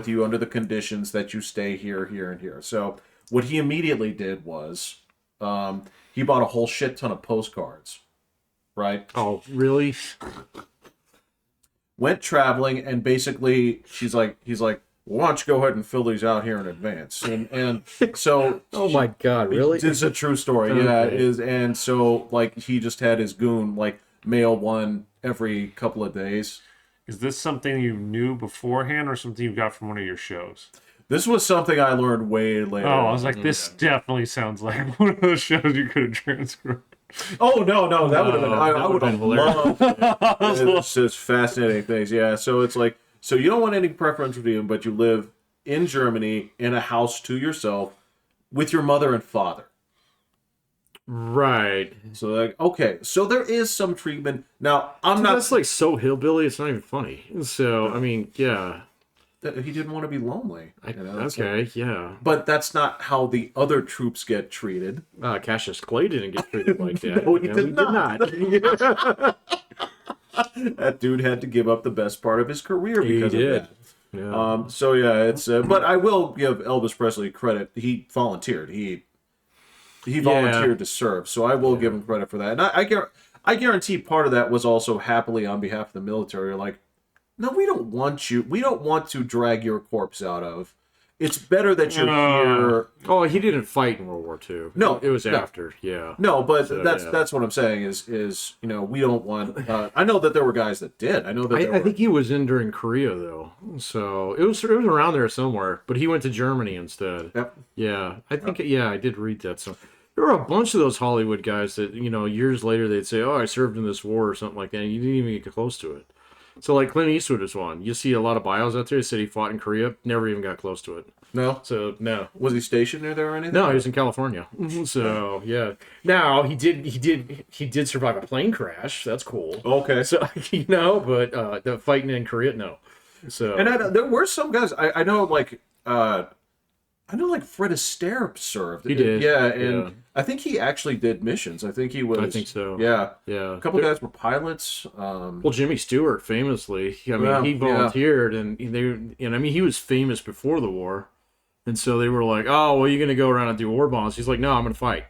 you under the conditions that you stay here, here, and here. So what he immediately did was, he bought a whole shit ton of postcards, right? Oh, really? Went traveling, and basically he's like, why don't you go ahead and fill these out here in advance? And so Oh my God, really? this is a true story. Okay. Yeah, it is. And so like he just had his goon like mail one every couple of days. Is this something you knew beforehand or something you got from one of your shows? This was something I learned way later. Oh, I was like, this definitely sounds like one of those shows you could have transcribed. Oh no, that would have been. I that would have would've loved. It's just fascinating things. Yeah. So it's like, so you don't want any preference for you, but you live in Germany in a house to yourself with your mother and father. Right. So like, okay, so there is some treatment. Now I'm not. That's like so hillbilly. It's not even funny. So I mean, yeah. He didn't want to be lonely. Okay, yeah. But that's not how the other troops get treated. Cassius Clay didn't get treated like that. No, he did not. That dude had to give up the best part of his career because of that. Yeah. So yeah, it's. But I will give Elvis Presley credit. He volunteered. He volunteered to serve. So I will give him credit for that. And I guarantee part of that was also happily on behalf of the military. Like, no, we don't want you. We don't want to drag your corpse out of. It's better that you're here. Oh, he didn't fight in World War II. No, it was after. Yeah. No, but that's what I'm saying is we don't want. I know that there were guys that did. I know that. I think he was in during Korea though, so it was around there somewhere. But he went to Germany instead. Yep. Yeah, I think. Yeah, I did read that. So there were a bunch of those Hollywood guys that years later they'd say, "Oh, I served in this war" or something like that. And you didn't even get close to it. So like Clint Eastwood is one. You see a lot of bios out there that said he fought in Korea, never even got close to it. No. So no. Was he stationed there or anything? No, he was in California. So yeah. Now he did survive a plane crash. That's cool. Okay. So but the fighting in Korea, no. So and there were some guys I know like Fred Astaire served. He did. Yeah, and I think he actually did missions. I think he was. I think so. Yeah. Yeah. A couple guys were pilots. Well, Jimmy Stewart famously. I mean, he volunteered, and he was famous before the war, and so they were like, "Oh, well, you're gonna go around and do war bonds." He's like, "No, I'm gonna fight."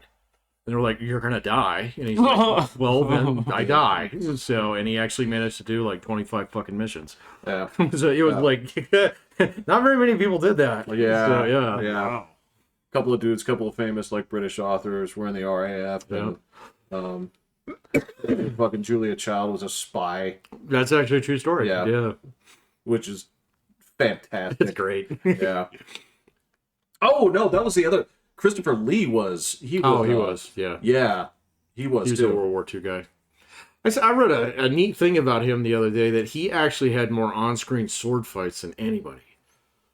And they're like, "You're gonna die," and he's like, "Well, then I die." So, and he actually managed to do like 25 fucking missions. Yeah. So it was like, not very many people did that. Yeah. So, yeah. Yeah. Wow. Couple of dudes, couple of famous like British authors were in the RAF. Yeah. And, fucking Julia Child was a spy, That's actually a true story. Yeah. Yeah. which is fantastic. It's great. Yeah. Oh no, that was the other. Christopher Lee was. He was. Yeah. Yeah, he was. He was too. a World War II guy. I read a neat thing about him the other day that he actually had more on-screen sword fights than anybody.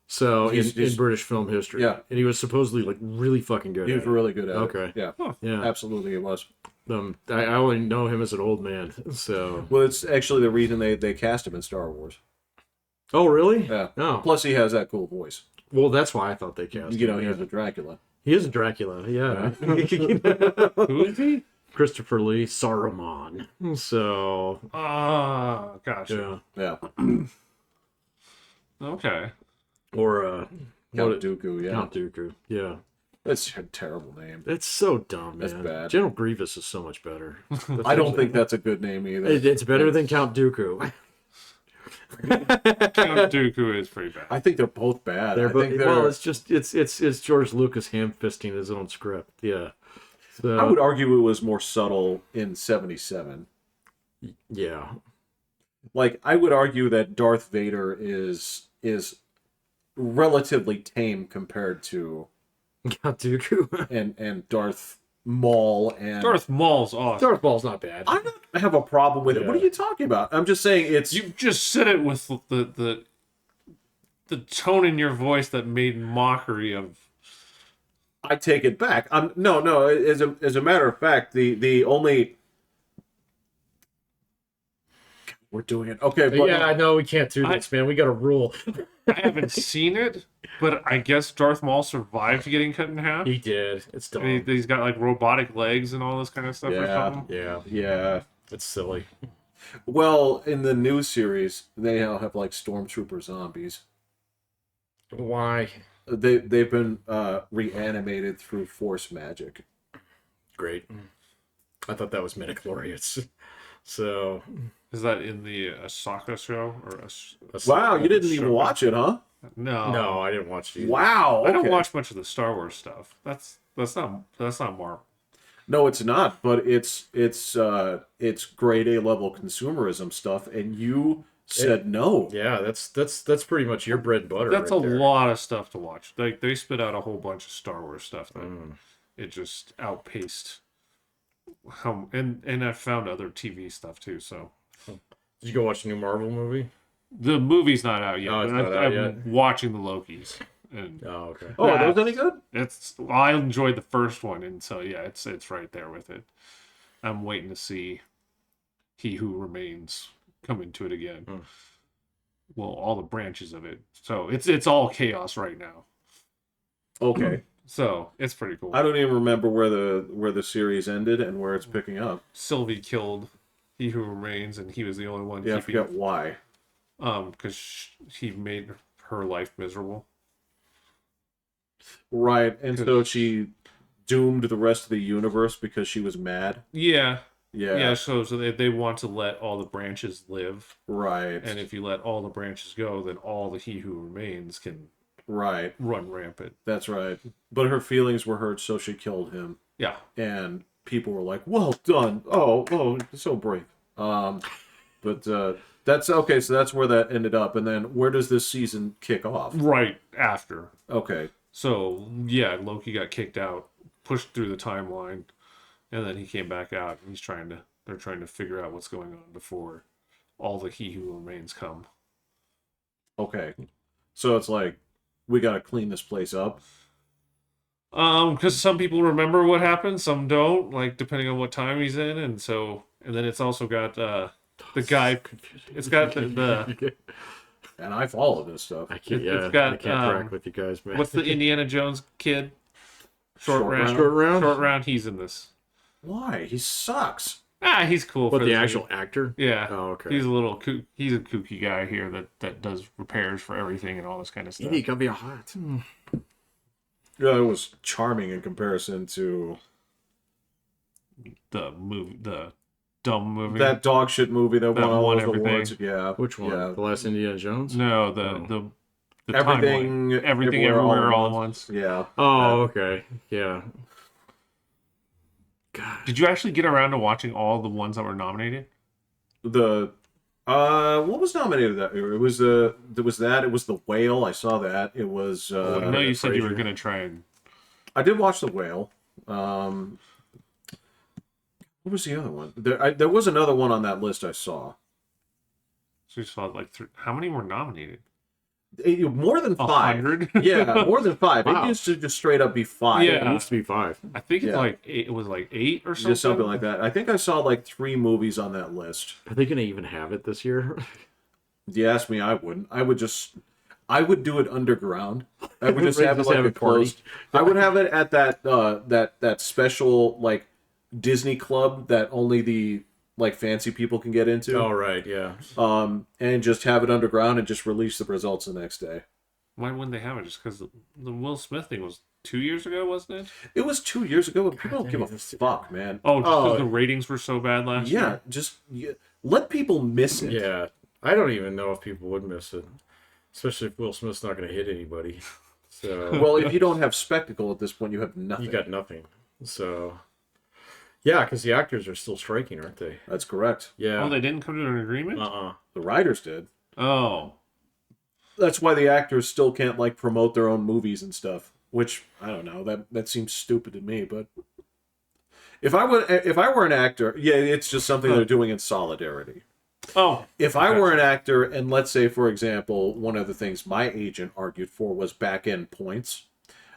So in British film history, Yeah. and he was supposedly like really fucking good. He at was it. really good at Okay. it. Yeah. Yeah. Absolutely, it was. I only know him as an old man. So. Well, it's actually the reason they cast him in Star Wars. Oh really? Yeah. Oh. Plus, he has that cool voice. Well, that's why I thought they cast. You know, him. he's a Dracula. He is a Dracula. Yeah. Who is he? Christopher Lee, Saruman. So. Oh, gotcha. Yeah. Yeah. Okay. Or Count Dooku. Yeah. Count Dooku. Yeah. That's a terrible name. It's so dumb, man. That's bad. General Grievous is so much better. I don't think that's a good name either. It's better than Count Dooku. Count Dooku is pretty bad. I think they're both bad. Well, it's just it's George Lucas ham-fisting his own script. Yeah. So, I would argue it was more subtle in 77. Yeah. Like, I would argue that Darth Vader is relatively tame compared to Count Dooku. and Darth Maul and Darth Maul's awesome. Darth Maul's not bad. I don't have a problem with it. Yeah. What are you talking about? I'm just saying it's You just said it with the tone in your voice that made mockery of. I take it back. No. As a matter of fact, the only we're doing it. Okay, but yeah, I know we can't do this, man. We got a rule. I haven't seen it, but I guess Darth Maul survived getting cut in half. He did. It's dumb. And he's got like robotic legs and all this kind of stuff or Yeah. something. Yeah. It's silly. Well, in the new series, they now have like stormtrooper zombies. Why? They've been reanimated through force magic. Great. I thought that was midichlorians. So. Is that in the Ahsoka show or? Wow, you didn't even watch it, huh? No, No, I didn't watch it either. Wow, I don't okay. watch much of the Star Wars stuff. That's not Marvel. No, it's not. But it's grade A level consumerism stuff, and you said no. Yeah, that's pretty much your bread and butter. That's right a there. lot of stuff to watch. Like they spit out a whole bunch of Star Wars stuff that it just outpaced how and I found other TV stuff too. So Did you go watch the new Marvel movie? the movie's not out yet. Oh, it's but not out I'm yet? watching the Lokis. And Oh, okay. Oh, are those any good? I enjoyed the first one, and so yeah, it's right there with it. I'm waiting to see He Who Remains come into it again. Well, all the branches of it. So it's all chaos right now. Okay. So it's pretty cool. I don't even remember where the series ended and where it's picking up. Sylvie killed He Who Remains, and he was the only one. Yeah, I keeping, forget why. because he made her life miserable. Right, and so she doomed the rest of the universe because she was mad. Yeah. Yeah. Yeah, so they want to let all the branches live. Right. And if you let all the branches go, then all the He Who Remains can Right. run rampant. That's right. But her feelings were hurt, so she killed him. Yeah. And people were like, "Well done! Oh, so brave." But that's okay. So that's where that ended up. And then where does this season kick off? Right after. Okay. So yeah, Loki got kicked out, pushed through the timeline, and then he came back out. And they're trying to figure out what's going on before all the He Who Remains come. Okay. So it's like we got to clean this place up. Because some people remember what happened, some don't. Like depending on what time he's in, and then it's also got the guy. It's got the And I follow this stuff. I can't. It's Yeah, got, I can't track with you guys, man. what's the Indiana Jones kid? Short round. Short round. He's in this. Why? He sucks. He's cool. But for the this actual movie. actor? Yeah. Oh, okay. He's a little he's a kooky guy here that does repairs for everything and all this kind of stuff. He could be a hot. Yeah, it was charming in comparison to The movie, the dumb movie. that dog shit movie that won all won those everything. awards. Yeah. Which one? Yeah. The Last Indiana Jones? No, the Everything, timeline. Everything everywhere all at once. Yeah. Oh, okay. Yeah. God. Did you actually get around to watching all the ones that were nominated? The what was nominated that year? It was there was that. It was The Whale. I saw that. It was. I know you said you were Frasier. gonna try and. I did watch The Whale. What was the other one? There was another one on that list I saw. So you saw like how many were nominated? More than 5. 100? Yeah, more than 5. Wow. It used to just straight up be 5. It used to be 5. I think it's Yeah. like 8. It was like 8 or something. Just something like that. I think I saw like 3 movies on that list. Are they going to even have it this year? If you ask me, I wouldn't. I would do it underground. I would just have it Just like have a a party. closed. I would have it at that special like Disney club that only the like fancy people can get into. Oh, right. Yeah. And just have it underground and just release the results the next day. Why wouldn't they have it? Just because the Will Smith thing was 2 years ago, wasn't it? It was 2 years ago, but people don't give a fuck, man. Oh, just because the ratings were so bad last year? Yeah, just let people miss it. Yeah. I don't even know if people would miss it. Especially if Will Smith's not going to hit anybody. So Well, if you don't have spectacle at this point, you have nothing. you got nothing. So, yeah, because the actors are still striking, aren't they? That's correct. Yeah. Oh, they didn't come to an agreement? The writers did. Oh. That's why the actors still can't like promote their own movies and stuff. Which I don't know. That seems stupid to me. But if I were an actor, yeah, it's just something they're doing in solidarity. Oh. If I were an actor, and let's say, for example, one of the things my agent argued for was back end points,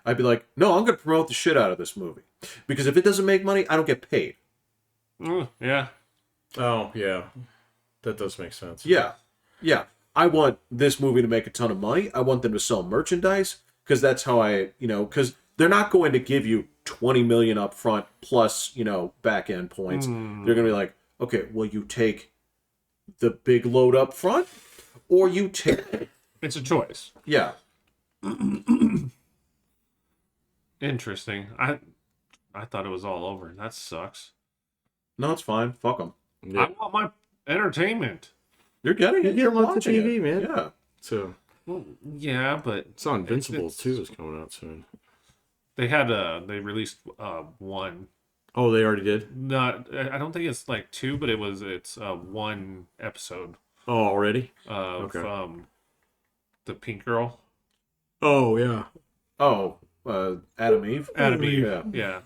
I'd be like, no, I'm going to promote the shit out of this movie because if it doesn't make money, I don't get paid. Yeah. Oh, yeah. That does make sense. Yeah. I want this movie to make a ton of money. I want them to sell merchandise because that's how because they're not going to give you 20 million up front plus, back end points. They're going to be like, okay, well, you take the big load up front or you take. It's a choice. Yeah. Interesting. I thought it was all over. That sucks. No, it's fine. Fuck them. Yeah. I want my entertainment. You're getting it. You're watching watching TV, it. man. Yeah. So, Well, yeah, but it's on Invincible, It's- too, is coming out soon. they they released one. Oh, they already did? Not I don't think it's like 2, but it's 1 episode. Oh, already? Of Okay. the pink girl. Oh, yeah. Oh, Adam Eve. Adam Eve. Yeah. Yeah.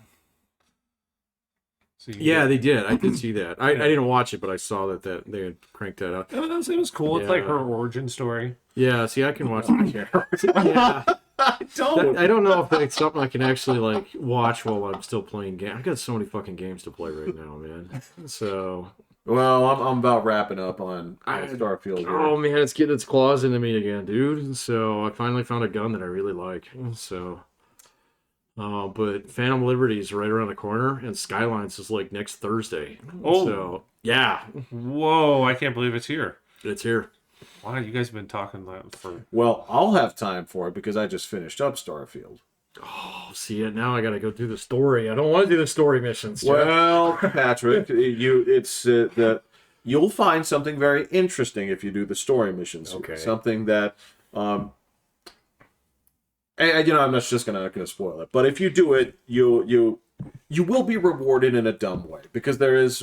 So you can Yeah, get- they did. I did see that. I didn't watch it, but I saw that they had cranked that out. it was cool. It's like Yeah. her origin story. Yeah, see, I can watch it. Yeah. I don't know if it's something I can actually like watch while I'm still playing games. I've got so many fucking games to play right now, man. So, Well, I'm about wrapping up on Starfield here. oh man, it's getting its claws into me again, dude. So I finally found a gun that I really like. So, but Phantom Liberty is right around the corner, and Skylines is like next Thursday. Oh. So yeah, Whoa! I can't believe it's here. it's here. Wow, you guys have been talking that for. Well, I'll have time for it because I just finished up Starfield. Oh, see it now. I gotta go do the story. I don't want to do the story missions. Jeff. Well, Patrick, that you'll find something very interesting if you do the story missions. Okay. Something that, I'm not just gonna spoil it, but if you do it, you will be rewarded in a dumb way because there is.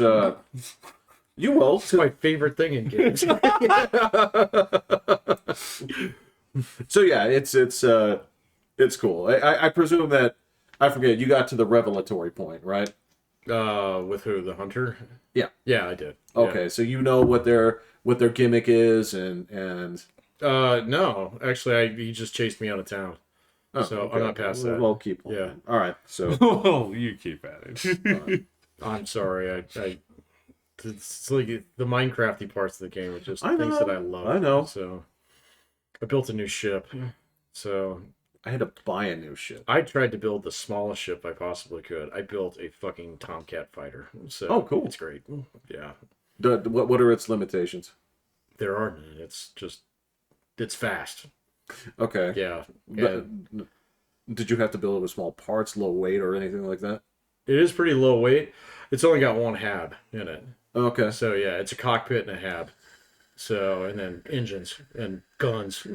You will. It's my favorite thing in games. So yeah, it's cool. I presume that I forget you got to the revelatory point, right? With who? The hunter? Yeah. Yeah, I did. Okay, so you know what their gimmick is, and No, actually, he just chased me out of town. oh, So okay. I'm not past that. Well, keep on. Yeah. All right. So Oh, you keep at it. I'm sorry. It's like the Minecrafty parts of the game are just I things know. that I love. I know. So I built a new ship. So I had to buy a new ship. I tried to build the smallest ship I possibly could. I built a fucking Tomcat fighter. So Oh, cool. It's great. Yeah. What are its limitations? There are none. It's fast. Okay. Yeah. But, And did you have to build it with small parts, low weight, or anything like that? it is pretty low weight. It's only got one hab in it. Okay. So yeah, it's a cockpit and a hab. So and then engines and guns.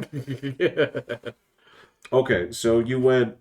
Okay. So you went.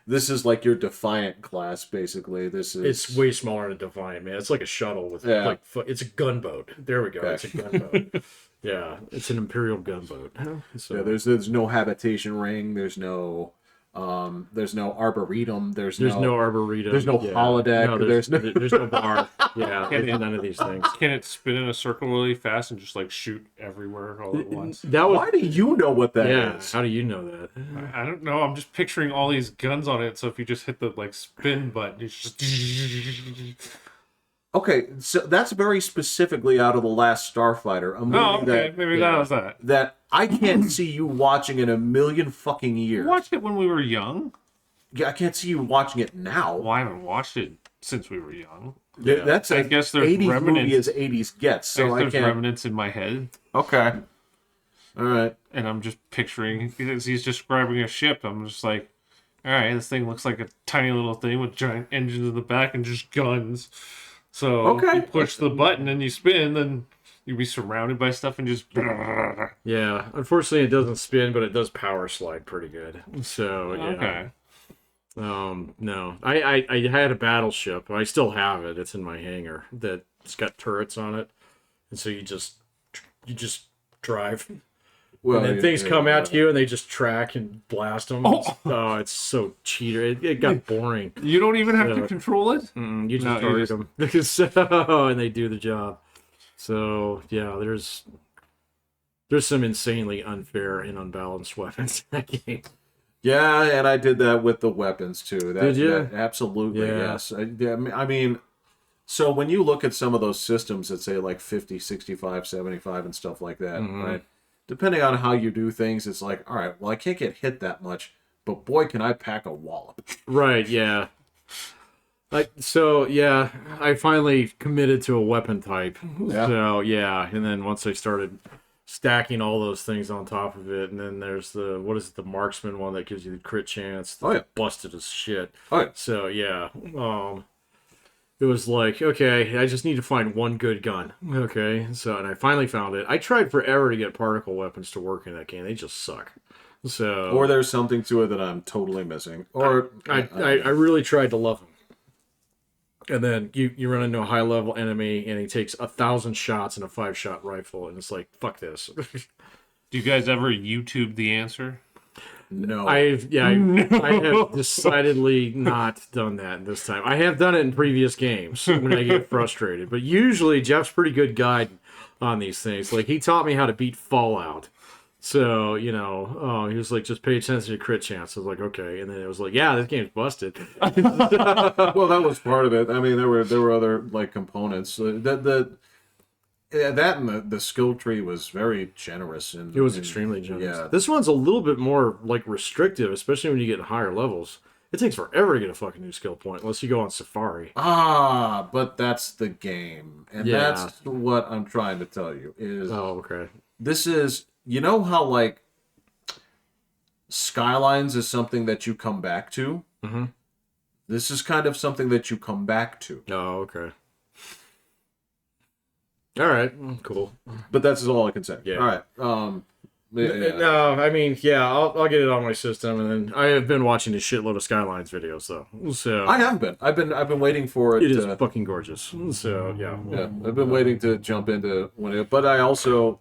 This is like your Defiant class, basically. This is. It's way smaller than a Defiant, man. It's like a shuttle with Yeah. it's a gunboat. There we go. Okay. It's a gunboat. Yeah, it's an Imperial gunboat. So Yeah, there's no habitation ring. There's no arboretum. There's no arboretum. there's no holodeck, No, there's there's no bar. Yeah, Can there's it- none of these things. Can it spin in a circle really fast and just like shoot everywhere all at once? That was Why do you know what that is? yeah. How do you know that? I don't know. I'm just picturing all these guns on it. So if you just hit the like spin button, it's just. Okay, so that's very specifically out of the last Starfighter. A movie Oh, okay. Maybe that was that. that I can't see you watching in a million fucking years. We watched it when we were young. Yeah, I can't see you watching it now. Well, I haven't watched it since we were young. Yeah. That's I guess there's 80s remnants. movie as 80s gets, so I There's can't. remnants in my head, Okay. All right. and I'm just picturing. He's describing a ship. I'm just like, all right, this thing looks like a tiny little thing with giant engines in the back and just guns. So Okay. you push the button and you spin, then you'd be surrounded by stuff and just. Yeah, unfortunately, it doesn't spin, but it does power slide pretty good. So yeah. Okay. No, I had a battleship. I still have it. It's in my hangar. That's got turrets on it, and so you just drive, Well, and then things come at you, and they just track and blast them. Oh, it's so cheater. It got boring. You don't even have Yeah. to control it. You just No, you target just- them, so, and they do the job. So yeah, there's some insanely unfair and unbalanced weapons in that game. Yeah, and I did that with the weapons too. Did you? Absolutely, Yeah. yes. I mean, so when you look at some of those systems that say like 50, 65, 75 and stuff like that, Mhm. right? Depending on how you do things, it's like, all right, well, I can't get hit that much, but boy, can I pack a wallop. Right, yeah. I finally committed to a weapon type. Yeah. So yeah, and then once I started stacking all those things on top of it, and then there's the marksman one that gives you the crit chance. Oh, yeah. Busted as shit. Oh, yeah. So yeah, it was like, okay, I just need to find one good gun. Okay, so and I finally found it. I tried forever to get particle weapons to work in that game. They just suck. So Or there's something to it that I'm totally missing. Or I really tried to love them. And then you run into a high level enemy, and he takes 1,000 shots in a 5-shot rifle, and it's like, fuck this. Do you guys ever YouTube the answer? No. I have decidedly not done that this time. I have done it in previous games when I get frustrated, but usually Jeff's pretty good guide on these things. Like, he taught me how to beat Fallout. So, he was like, just pay attention to crit chance. I was like, okay. And then it was like, yeah, this game's busted. Well, that was part of it. I mean, there were other like components. That and the skill tree was very generous. And It was extremely generous. Yeah. This one's a little bit more like restrictive, especially when you get higher levels. It takes forever to get a fucking new skill point unless you go on Safari. But that's the game, and Yeah. that's what I'm trying to tell you is. Oh, okay. This is, how like Skylines is something that you come back to. Mm-hmm. This is kind of something that you come back to. Oh, okay. All right, cool. But that's all I can say. Yeah. All right. Yeah. No, I mean, yeah, I'll get it on my system, and then I have been watching a shitload of Skylines videos, though. So I haven't been. I've been waiting for it. It is fucking gorgeous. So yeah. Yeah, I've been waiting to jump into but I also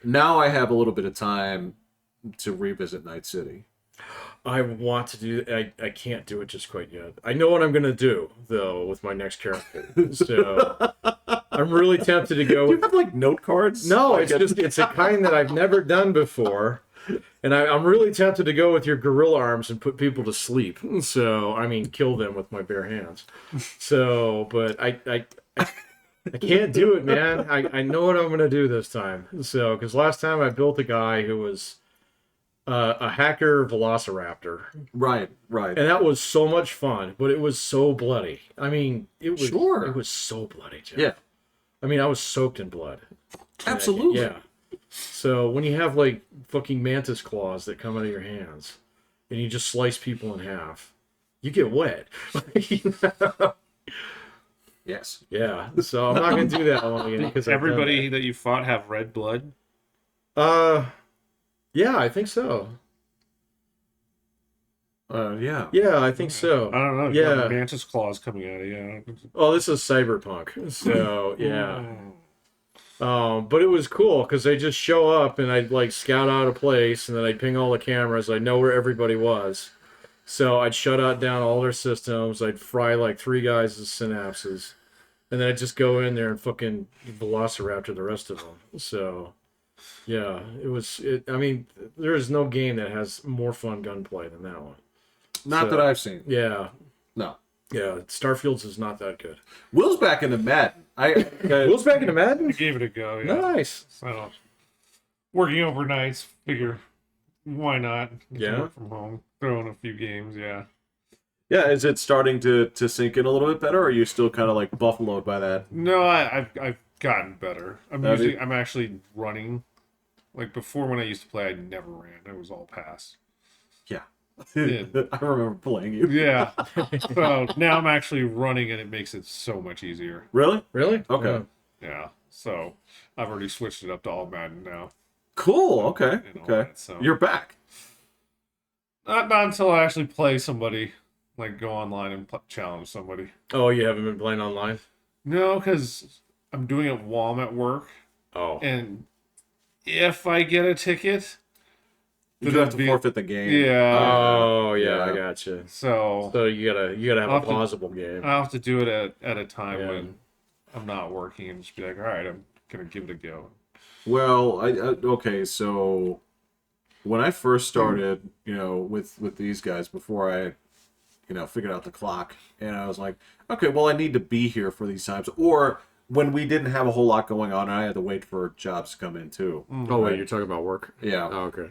now I have a little bit of time to revisit Night City. I want to do. I can't do it just quite yet. I know what I'm gonna do though with my next character. So I'm really tempted to go. Do you have like note cards? No, Like, it's a kind that I've never done before, and I'm really tempted to go with your gorilla arms and put people to sleep. So I mean, kill them with my bare hands. So, but I can't do it, man. I know what I'm gonna do this time. So, because last time I built a guy who was a hacker velociraptor. Right. And that was so much fun, but it was so bloody. I mean, it was Sure. It was so bloody, Jeff. Yeah. I mean, I was soaked in blood. Absolutely. Yeah. So when you have like fucking mantis claws that come out of your hands, and you just slice people in half, you get wet. Yes. Yeah. So I'm not gonna do that one again because Everybody that you fought have red blood. Yeah, I think so. Yeah. Yeah, I think so. I don't know. Yeah. Mantis claws coming out of you. Oh, this is cyberpunk. So yeah. But it was cool because they just show up and I'd like scout out a place and then I'd ping all the cameras. I know where everybody was. So I'd shut out down all their systems. I'd fry like 3 guys' synapses. And then I'd just go in there and fucking velociraptor the rest of them. So yeah, I mean, there is no game that has more fun gunplay than that one. Not that I've seen. Yeah. No. Yeah, Starfields is not that good. Will's back into Madden. Will's back into Madden? I gave it a go. Yeah. Nice. So working overnights, figure why not? Get to Yeah. work from home, throw in a few games. Yeah. Yeah, is it starting to sink in a little bit better, or are you still kind of like buffaloed by that? No, I've gotten better. Have you? I'm actually running. Like before, when I used to play, I never ran. It was all pass. Yeah. Yeah. I remember playing you. Yeah. So now I'm actually running, and it makes it so much easier. Really? Really? Okay. Yeah. So I've already switched it up to all Madden now. Cool. Okay. And all Okay. that, so You're back. not until I actually play somebody, like go online and challenge somebody. Oh, you haven't been playing online? No, because I'm doing it while I'm at work, Oh. and if I get a ticket, You then have to it'd be- forfeit the game. Yeah. Oh, yeah, Yeah. I gotcha. So So you gotta have I'll a have to- plausible game. I'll have to do it at a time Yeah. when I'm not working and just be like, all right, I'm gonna give it a go. Well, okay. So when I first started, with these guys before I, figured out the clock, and I was like, okay, well, I need to be here for these times, or when we didn't have a whole lot going on, I had to wait for jobs to come in too. Oh, wait, you're talking about work? Yeah. Oh, okay.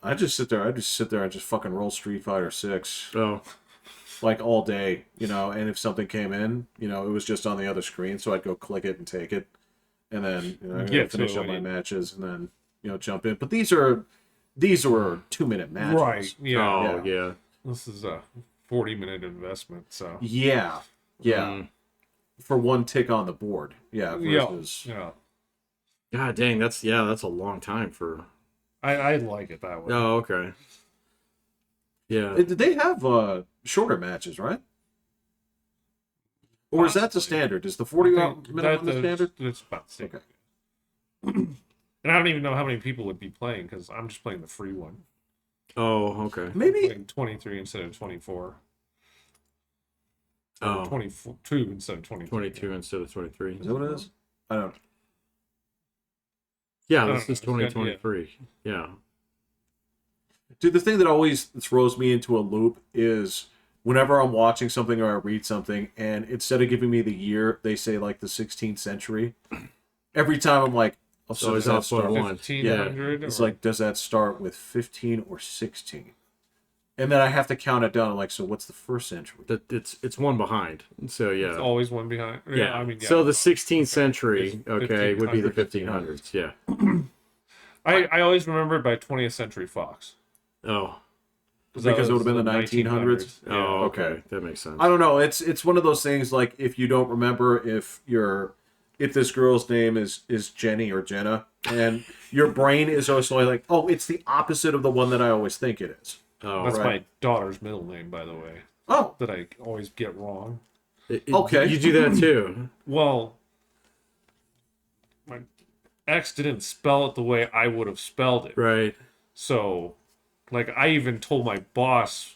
I just sit there and just fucking roll Street Fighter 6 Oh, like all day, and if something came in, it was just on the other screen, so I'd go click it and take it, and then I'd Get to finish it up my when you- matches and then jump in. But these were 2-minute matches. Right. Yeah. oh, yeah. This is a 40-minute investment, so Yeah. Yeah. Mm. For one tick on the board. Yeah. Versus. yeah. God dang, that's a long time for. I like it that way. Oh, okay. Yeah. Did they have shorter matches, right? Or is that the standard? Is the 40 minimum the standard? It's about the same. Okay. And I don't even know how many people would be playing because I'm just playing the free one. Oh, okay. Maybe Like 23 instead of 24. Oh. 22 instead of 23. 22 instead of 23. Is that what it is? I don't. Yeah, this is 2023. Yeah. Dude, the thing that always throws me into a loop is whenever I'm watching something or I read something, and instead of giving me the year, they say like the 16th century. Every time I'm like, oh, so does that start? 1500? It's like, does that start with 15 or 16? And then I have to count it down. I'm like, so what's the first century? It's one behind. So yeah. It's always one behind. Yeah. I mean, So the 16th century, okay, would be the 1500s. Yeah. I always remember it by 20th Century Fox. Oh. Because it would have been the 1900s. Yeah. Oh, okay. That makes sense. I don't know. It's one of those things like if you don't remember if this girl's name is Jenny or Jenna, and your brain is always like, oh, it's the opposite of the one that I always think it is. Oh, That's right. my daughter's middle name, by the way. Oh, That I always get wrong. Okay. You do that too. Well, my ex didn't spell it the way I would have spelled it. Right. So, like, I even told my boss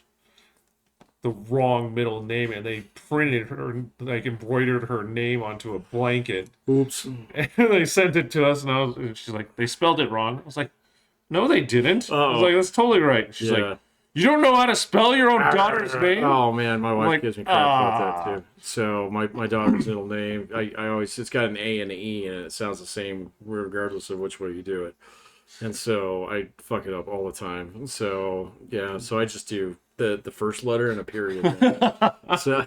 the wrong middle name, and they printed her, like, embroidered her name onto a blanket. Oops. And they sent it to us, and she's like, they spelled it wrong. I was like, no, they didn't. I was like, that's totally right. She's like, you don't know how to spell your own daughter's name? Oh man, my wife like, gives me crap about that too. So my daughter's middle name, I always, it's got an A and an E, and it sounds the same regardless of which way you do it. And so I fuck it up all the time. So yeah, so I just do the first letter and a period. So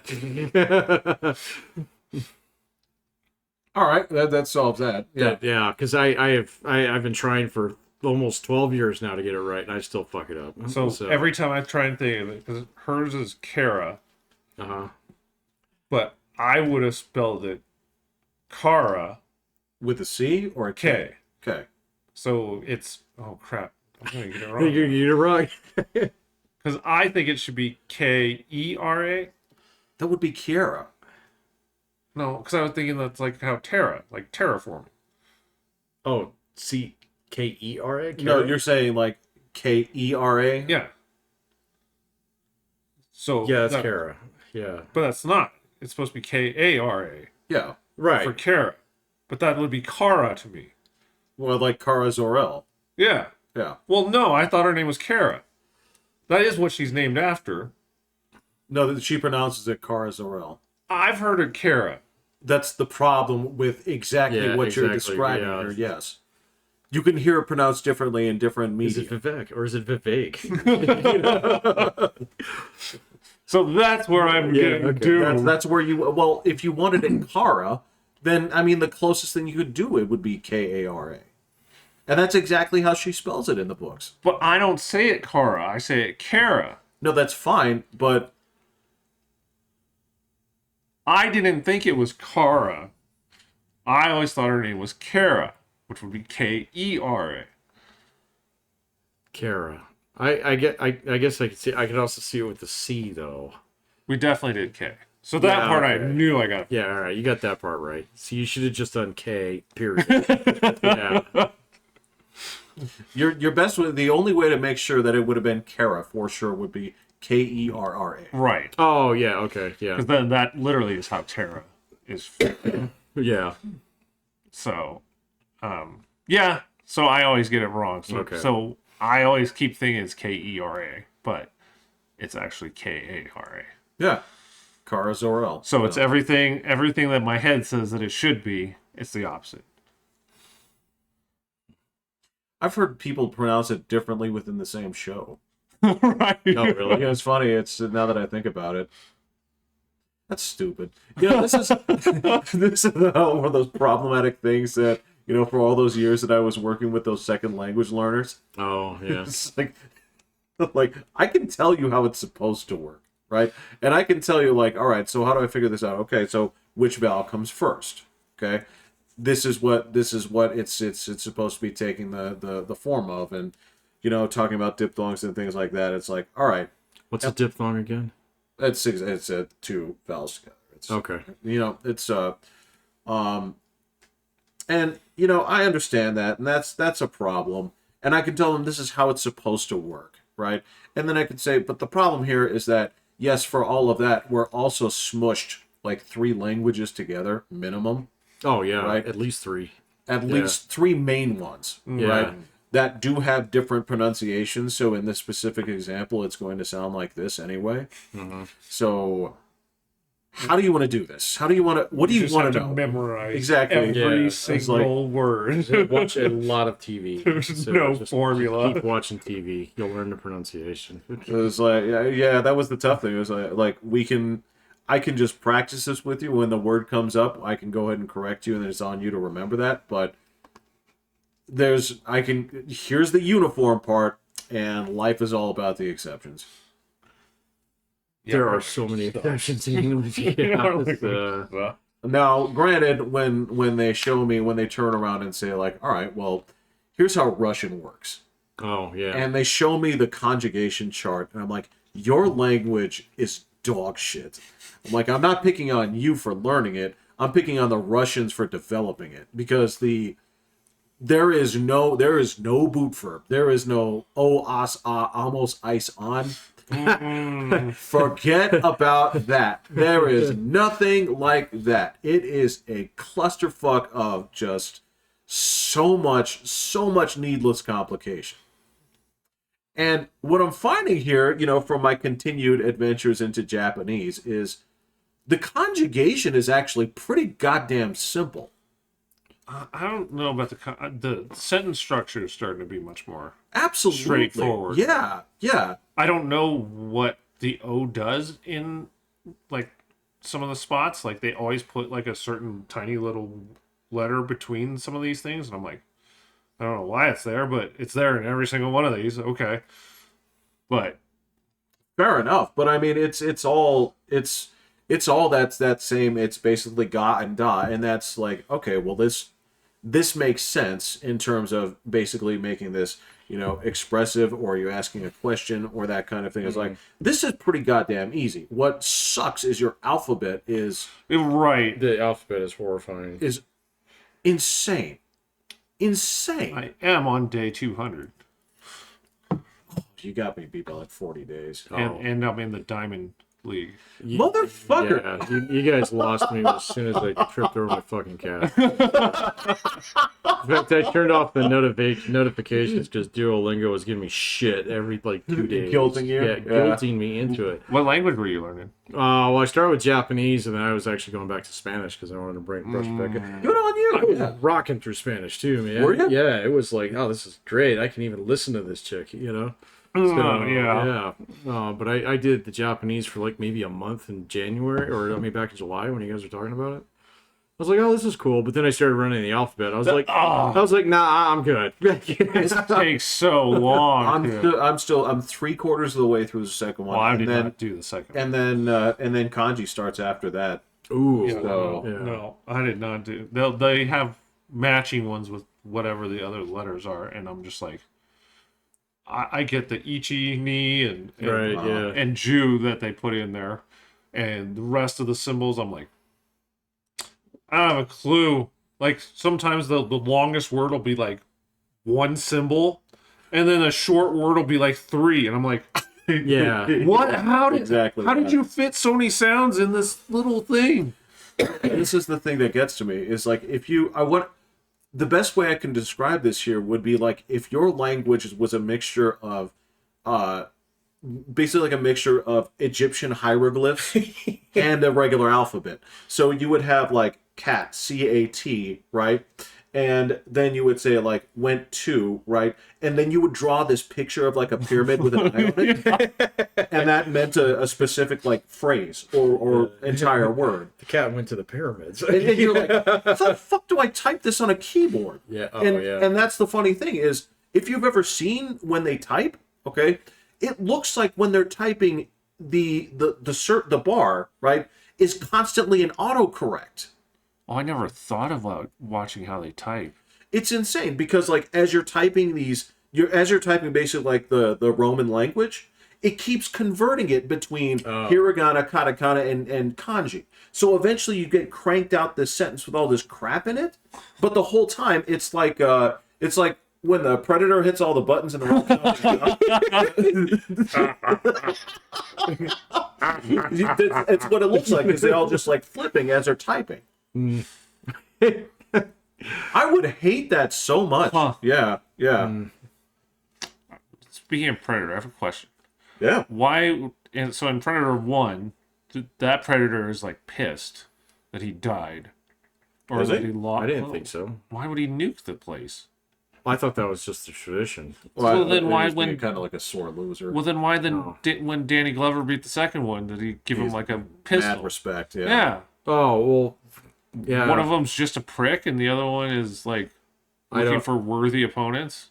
all right. That solves that. Yeah. yeah, because I've been trying for almost 12 years now to get it right, and I still fuck it up. So every time I try and think of it, because hers is Kara, but I would have spelled it Kara With a C or a K. Okay. So it's, oh crap, I'm going to get it wrong. You're right. Because I think it should be Kera. That would be Kiara. No, because I was thinking that's like how Terra, like terraforming. Oh, Kera? No, you're saying like Kera. Yeah. So Yeah, that's Kara. Yeah. But that's not. It's supposed to be Kara Yeah. Right. for Kara. But that would be Kara to me. Well, like Kara Zor-El. Yeah. Yeah. Well, no, I thought her name was Kara. That is what she's named after. No, she pronounces it Kara Zor-El. I've heard it Kara. That's the problem with exactly what you're describing yeah. here. Yes. You can hear it pronounced differently in different Is media. it Vivek or is it Vivek? So that's where I'm getting doomed. That's where you... Well, if you wanted it Kara, then, I mean, the closest thing you could do it would be Kara. And that's exactly how she spells it in the books. But I don't say it Kara. I say it Kara. No, that's fine, but... I didn't think it was Kara. I always thought her name was Kara, which would be Kera. Kara. I guess I could see. I could also see it with the C though. We definitely did K. So that Yeah, part okay. I knew I got. Yeah, all right, you got that part right. So you should have just done K. Period. Yeah. Your best way, the only way to make sure that it would have been Kara for sure would be Kerra. Right. Oh yeah. Okay. Yeah. Because then that literally is how Terra is. Yeah. So, yeah. So I always get it wrong. So, Okay. so I always keep thinking it's Kera, but it's actually Kara. Yeah. Kara Zor-El. So it's everything that my head says that it should be. It's the opposite. I've heard people pronounce it differently within the same show. Right. Oh really? Yeah, it's funny. It's now that I think about it. That's stupid. You know, this is this is one of those problematic things that, you know, for all those years that I was working with those second language learners. Oh yeah. It's like I can tell you how it's supposed to work, right? And I can tell you like, all right, so how do I figure this out? Okay, so which vowel comes first? Okay. This is what it's supposed to be taking the form of, and you know, talking about diphthongs and things like that. It's like, all right, What's a diphthong again? it's two vowels together. languages. Okay. It's and I understand that, and that's a problem. And I can tell them this is how it's supposed to work, right? And then I can say, but the problem here is that yes, for all of that, we're also smushed like 3 languages together minimum. Oh yeah, Right? at least 3. At least 3 main ones, Yeah. right? That do have different pronunciations. So in this specific example, it's going to sound like this anyway. Mm-hmm. So how do you want to do this? What do you want to know? Memorize Exactly. every Yeah. single word. Watch a lot of TV. There's no just formula. Keep watching TV. You'll learn the pronunciation. It was like, yeah, that was the tough thing. It was like I can just practice this with you. When the word comes up, I can go ahead and correct you, and it's on you to remember that. But here's the uniform part, and life is all about the exceptions. There are so many exceptions in English. Yeah, Now, granted, when they turn around and say like, all right, well, here's how Russian works. oh yeah. And they show me the conjugation chart, and I'm like, your language is dog shit. I'm like, I'm not picking on you for learning it. I'm picking on the Russians for developing it, because there is no boot verb. There is no almost ice on. Forget about that. There is nothing like that. It is a clusterfuck of just so much needless complication. And what I'm finding here, from my continued adventures into Japanese, is the conjugation is actually pretty goddamn simple. I don't know about the sentence structure is starting to be much more Absolutely straightforward. Yeah. I don't know what the O does in like some of the spots. Like they always put like a certain tiny little letter between some of these things, and I'm like, I don't know why it's there, but it's there in every single one of these. Okay, but Fair enough, but I mean, it's all that's that same. It's basically ga and da, and that's like, okay, well this makes sense in terms of basically making this expressive, or you asking a question or that kind of thing. It's like, this is pretty goddamn easy. What sucks is your alphabet is right. The alphabet is horrifying. Is insane. I am on day 200, You got me beat by like 40 days. and I'm in the Diamond League. Motherfucker! Yeah, you guys lost me as soon as I tripped over my fucking cat. In fact, I turned off the notifications because Duolingo was giving me shit every 2 days. Guilting you? Yeah, guilting me into it. What language were you learning? Well, I started with Japanese, and then I was actually going back to Spanish because I wanted to brush back in. Good on you! I was rocking through Spanish too, man. Were you? Yeah, it was like, oh, this is great. I can even listen to this chick, So, yeah. But I did the Japanese for maybe a month in January, or back in July when you guys were talking about it. I was like, oh, this is cool. But then I started running the alphabet. I was like, nah, I'm good. This takes so long. I'm 3/4 of the way through the second one. Well, I did not do the second one. And then kanji starts after that. Ooh. No, I did not do. They have matching ones with whatever the other letters are, and I'm just like, I get the ichi, ni, and ju that they put in there, and the rest of the symbols, I'm like, I don't have a clue. Like sometimes the longest word will be like one symbol, and then a short word will be like 3, and I'm like, yeah. What? How did you fit so many sounds in this little thing? This is the thing that gets to me, is like, the best way I can describe this here would be like if your language was a mixture of basically like a mixture of Egyptian hieroglyphs and a regular alphabet. So you would have like cat, C-A-T, right? And then you would say like went to, right? And then you would draw this picture of like a pyramid with an eye on it. And that meant a specific like phrase or entire word. The cat went to the pyramids. And you're like, how the fuck do I type this on a keyboard? Yeah. And that's the funny thing is, if you've ever seen when they type, okay, it looks like when they're typing the bar, right, is constantly in autocorrect. Oh, I never thought about watching how they type. It's insane because like as you're typing basically like the Roman language, it keeps converting it between hiragana, katakana, and kanji. So eventually you get cranked out this sentence with all this crap in it, but the whole time it's like when the predator hits all the buttons in the wrong it's what it looks like, is they all just like flipping as they're typing. I would hate that so much. Huh. Yeah. Speaking of Predator, I have a question. Yeah. Why? And so in Predator 1, that Predator is like pissed that he died, or Is that he? he lost. I didn't think so. Why would he nuke the place? I thought that was just a tradition. Well, then why when when? kind of like a sore loser? Well, then why then? When Danny Glover beat the second one, did he give him like a pistol? Mad respect. Yeah. Yeah. Oh well, yeah. One of them's just a prick, and the other one is like looking for worthy opponents.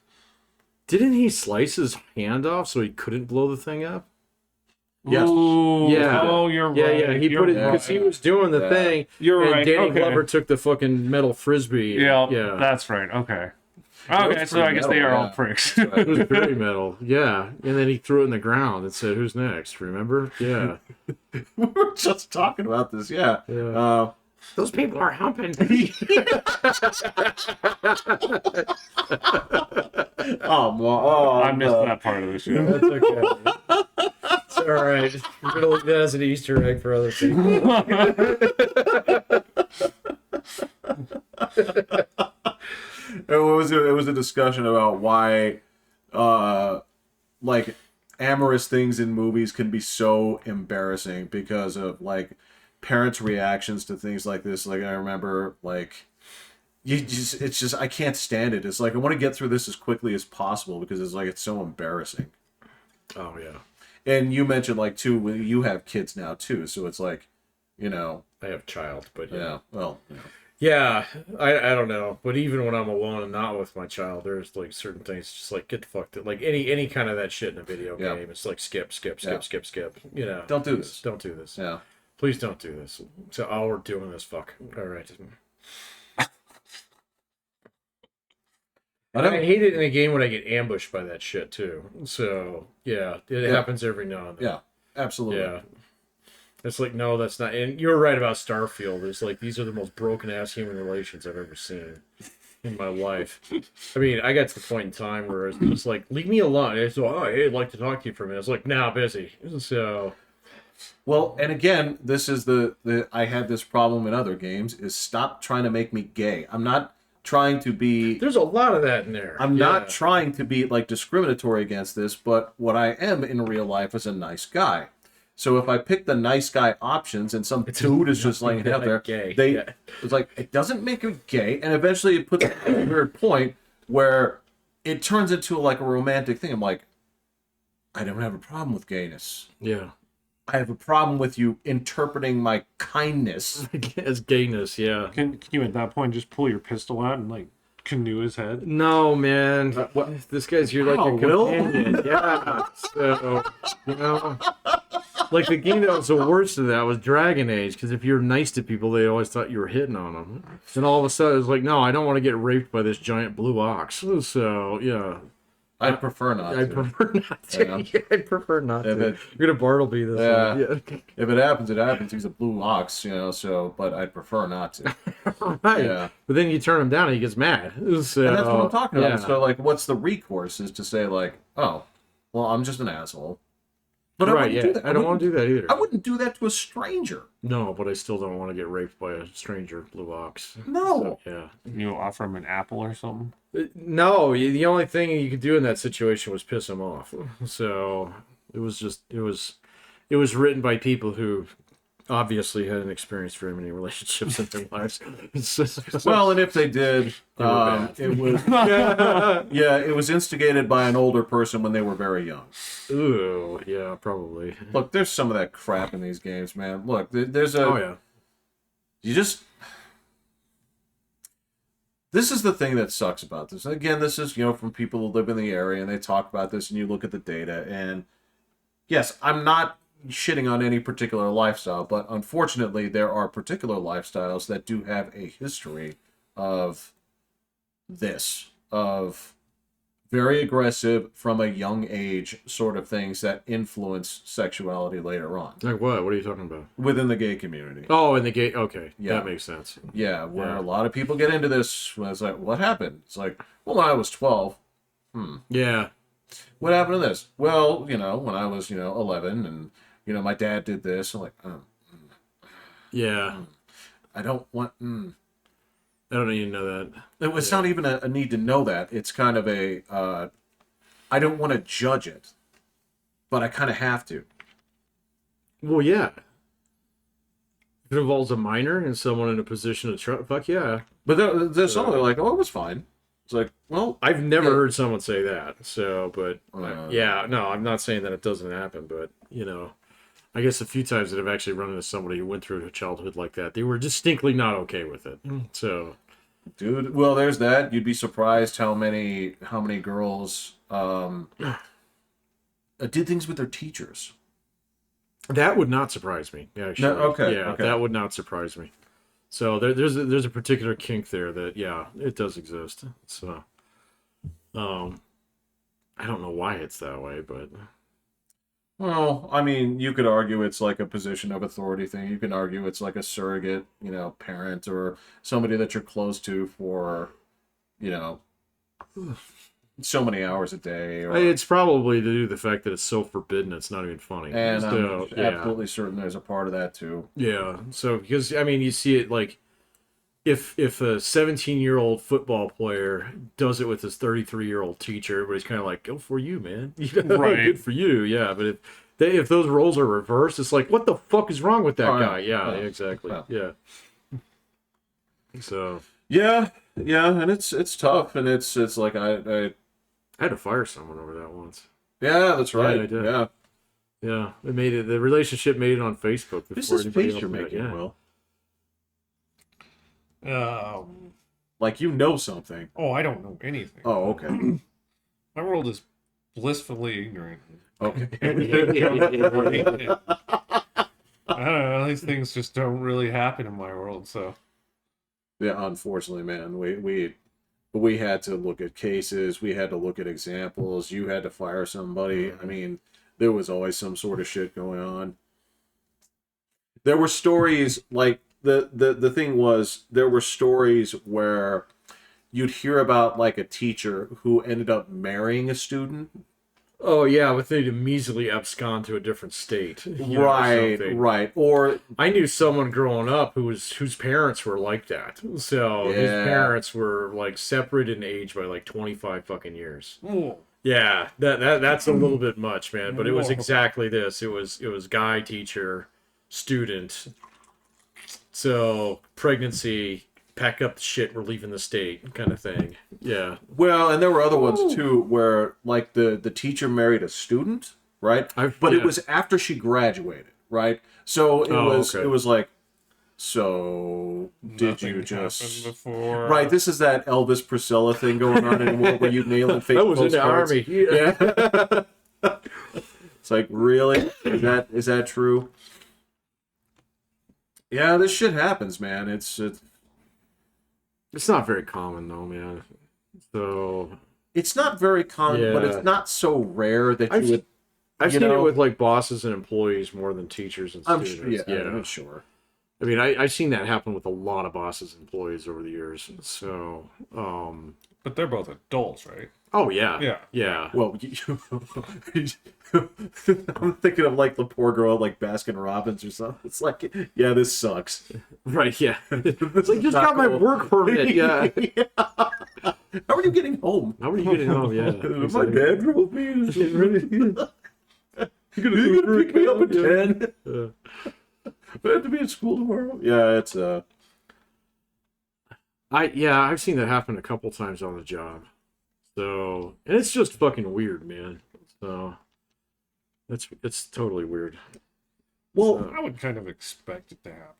Didn't he slice his hand off so he couldn't blow the thing up? Yes. Ooh, Yeah. Oh, you're Yeah, right. yeah. He You're put it right. because he was doing the thing. You're and right. Danny Okay. Glover took the fucking metal frisbee. Yeah, that's right. Okay. Okay, so I guess they are all pricks. It was very metal. Yeah, and then he threw it in the ground and said, "Who's next?" Remember? Yeah. We were just talking about this. Yeah. Yeah. Those people are humping. I missed that part of the show. That's okay. It's all right. We're gonna look at that as an Easter egg for other people. It was a discussion about why, like, amorous things in movies can be so embarrassing because of like parents' reactions to things like this. Like I remember, like, it's just I can't stand it. It's like I want to get through this as quickly as possible because it's so embarrassing. Oh yeah. And you mentioned like too, you have kids now too, so it's like, I have a child, but yeah. Well, yeah, I don't know, but even when I'm alone and not with my child, there's like certain things just like get the fuck to, like any kind of that shit in a video game. It's like skip. Don't do this. Don't do this. Yeah. Please don't do this. So all we're doing is fuck. All right. I hate it in a game when I get ambushed by that shit too. So yeah, it happens every now and then. Yeah, absolutely. Yeah. It's like, no, that's not. And you're right about Starfield. It's like, these are the most broken ass human relations I've ever seen in my life. I mean, I got to the point in time where it's just like, leave me alone. It's like, oh, I'd like to talk to you for a minute. It's like, nah, busy. So. Well, and again, this is the I had this problem in other games, is stop trying to make me gay. I'm not trying to be. There's a lot of that in there. I'm not trying to be like discriminatory against this, but what I am in real life is a nice guy. So if I pick the nice guy options and some dude is just laying it out there, it's like, it doesn't make it gay, and eventually it puts a weird point where it turns into like a romantic thing. I'm like, I don't have a problem with gayness. Yeah. I have a problem with you interpreting my kindness as gayness. Yeah. Can you at that point just pull your pistol out and like canoe his head? No, man. This guy's you're like a companion. Yeah. So like the game that was the worst of that was Dragon Age, because if you're nice to people, they always thought you were hitting on them. And all of a sudden, it's like, no, I don't want to get raped by this giant blue ox. So yeah. I'd prefer not to. I'd prefer not to. Yeah, I'd prefer not to. You're gonna Bartleby this one. Yeah. If it happens, it happens. He's a blue ox, so, but I'd prefer not to. Right. Yeah. But then you turn him down and he gets mad. So, and that's what I'm talking about. Yeah. So, like, what's the recourse is to say, like, oh, well, I'm just an asshole. But right, yeah. I don't want to do that either. I wouldn't do that to a stranger. No, but I still don't want to get raped by a stranger blue ox. No. So, yeah. You offer him an apple or something? No, the only thing you could do in that situation was piss him off. So it was written by people who obviously hadn't experienced very many relationships in their lives. Well, and if they did, it was it was instigated by an older person when they were very young. Ooh, yeah, probably. Look, there's some of that crap in these games, man. Look, there's a. Oh yeah. You just. This is the thing that sucks about this. Again, this is, from people who live in the area, and they talk about this, and you look at the data, and yes, I'm not shitting on any particular lifestyle, but unfortunately, there are particular lifestyles that do have a history of this, of very aggressive from a young age sort of things that influence sexuality later on Like what? What are you talking about? within the gay community. Oh, in the gay. Okay, Yeah. that makes sense. Yeah, where Yeah. a lot of people get into this. When it's like, what happened? It's like, well, when I was 12. Yeah. What happened to this? Well, when I was, 11 and, my dad did this. I'm like, Yeah. I don't want, I don't even know that. It's not even a need to know that. It's kind of I don't want to judge it, but I kind of have to. Well, yeah. If it involves a minor and someone in a position of fuck yeah. But there's some that are like, oh, it was fine. It's like, well, I've never heard someone say that. So, but yeah. no, I'm not saying that it doesn't happen, but I guess a few times that I've actually run into somebody who went through a childhood like that, they were distinctly not okay with it. So, dude, well, there's that. You'd be surprised how many girls did things with their teachers. that would not surprise me. Actually, okay, yeah, okay. that would not surprise me. So there's a particular kink there that it does exist. So, I don't know why it's that way, but. Well, I mean, you could argue it's like a position of authority thing. You can argue it's like a surrogate, parent or somebody that you're close to for, so many hours a day. Or, It's probably due to the fact that it's so forbidden, it's not even funny. and So, I'm absolutely certain there's a part of that too. Yeah. So, because, I mean, you see it like, if a 17-year-old football player does it with his 33-year-old teacher, everybody's kind of like, go for you, man. Right. Good for you. Yeah. But if those roles are reversed, it's like, what the fuck is wrong with that guy? Yeah, exactly. Yeah. So. Yeah, and it's tough, and it's like I I had to fire someone over that once. yeah, that's right. I did. Yeah. Yeah. The relationship made it on Facebook. Who's before this anybody face else you're knew it. making, Yeah. Will? Like something. Oh, I don't know anything. Oh, okay. My world is blissfully ignorant. Okay. I don't know. These things just don't really happen in my world. So Yeah, unfortunately, man, we had to look at cases. We had to look at examples. You had to fire somebody. I mean, there was always some sort of shit going on. There were stories like the thing was there were stories where you'd hear about like a teacher who ended up marrying a student. Oh yeah, but they'd immediately abscond to a different state. Right. Or I knew someone growing up whose parents were like that. So his Yeah. parents were like separated in age by like 25 fucking years. Whoa. Yeah, that's a little bit much, man. But it was Whoa. exactly this. It was guy, teacher, student. So pregnancy, pack up the shit, we're leaving the state, kind of thing. Yeah. well, and there were other ones too where like the teacher married a student, right? But it was after she graduated, right? So it was like, so did you Nothing just happened before? right? This is that Elvis Priscilla thing going on anymore where you nail and fake I was in the postcards. army. Yeah. It's like, really? Is that true? Yeah, this shit happens, man. It's It's not very common though, man. So not very common, but Yeah. it's not so rare that you would. I've You seen it know- with like bosses and employees more than teachers and I'm students. sure. Yeah, I'm sure. I mean, I've seen that happen with a lot of bosses and employees over the years. So, But they're both adults, right? oh yeah, Yeah. yeah. Well, I'm thinking of like the poor girl at like Baskin Robbins or something. It's like, yeah, this sucks. Right, yeah. It's like, just got my work permit. Yeah. How are you getting home? How are you getting home? Yeah. My dad drove me. You're gonna pick me up at 10. I have to be at school tomorrow. Yeah, it's I've seen that happen a couple times on the job. So, and it's just fucking weird, man. So, it's totally weird. well, I would kind of expect it to happen.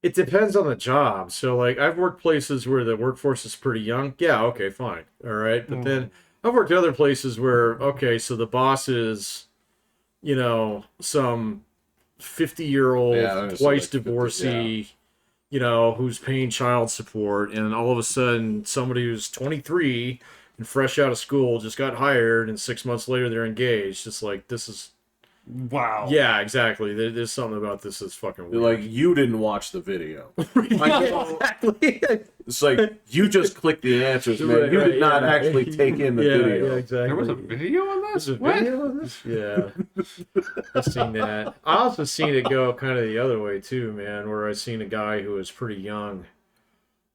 It depends on the job. So, like, I've worked places where the workforce is pretty young. Yeah, okay, fine. All right. But then I've worked at other places where, okay, so the boss is, some 50-year-old, Yeah, there's twice like 50, divorcee, who's paying child support. And all of a sudden, somebody who's 23 and fresh out of school, just got hired, and 6 months later they're engaged. It's like, this is, Wow. yeah, exactly. There's something about this that's fucking weird. Like, you didn't watch the video. Exactly. It's like, you just clicked the answers, man. Right, You did right, not yeah. actually take in the Yeah, video. yeah, exactly. There was a video on this? There's a What? video of this? Yeah. I've seen that. I also seen it go kind of the other way too, man, where I seen a guy who was pretty young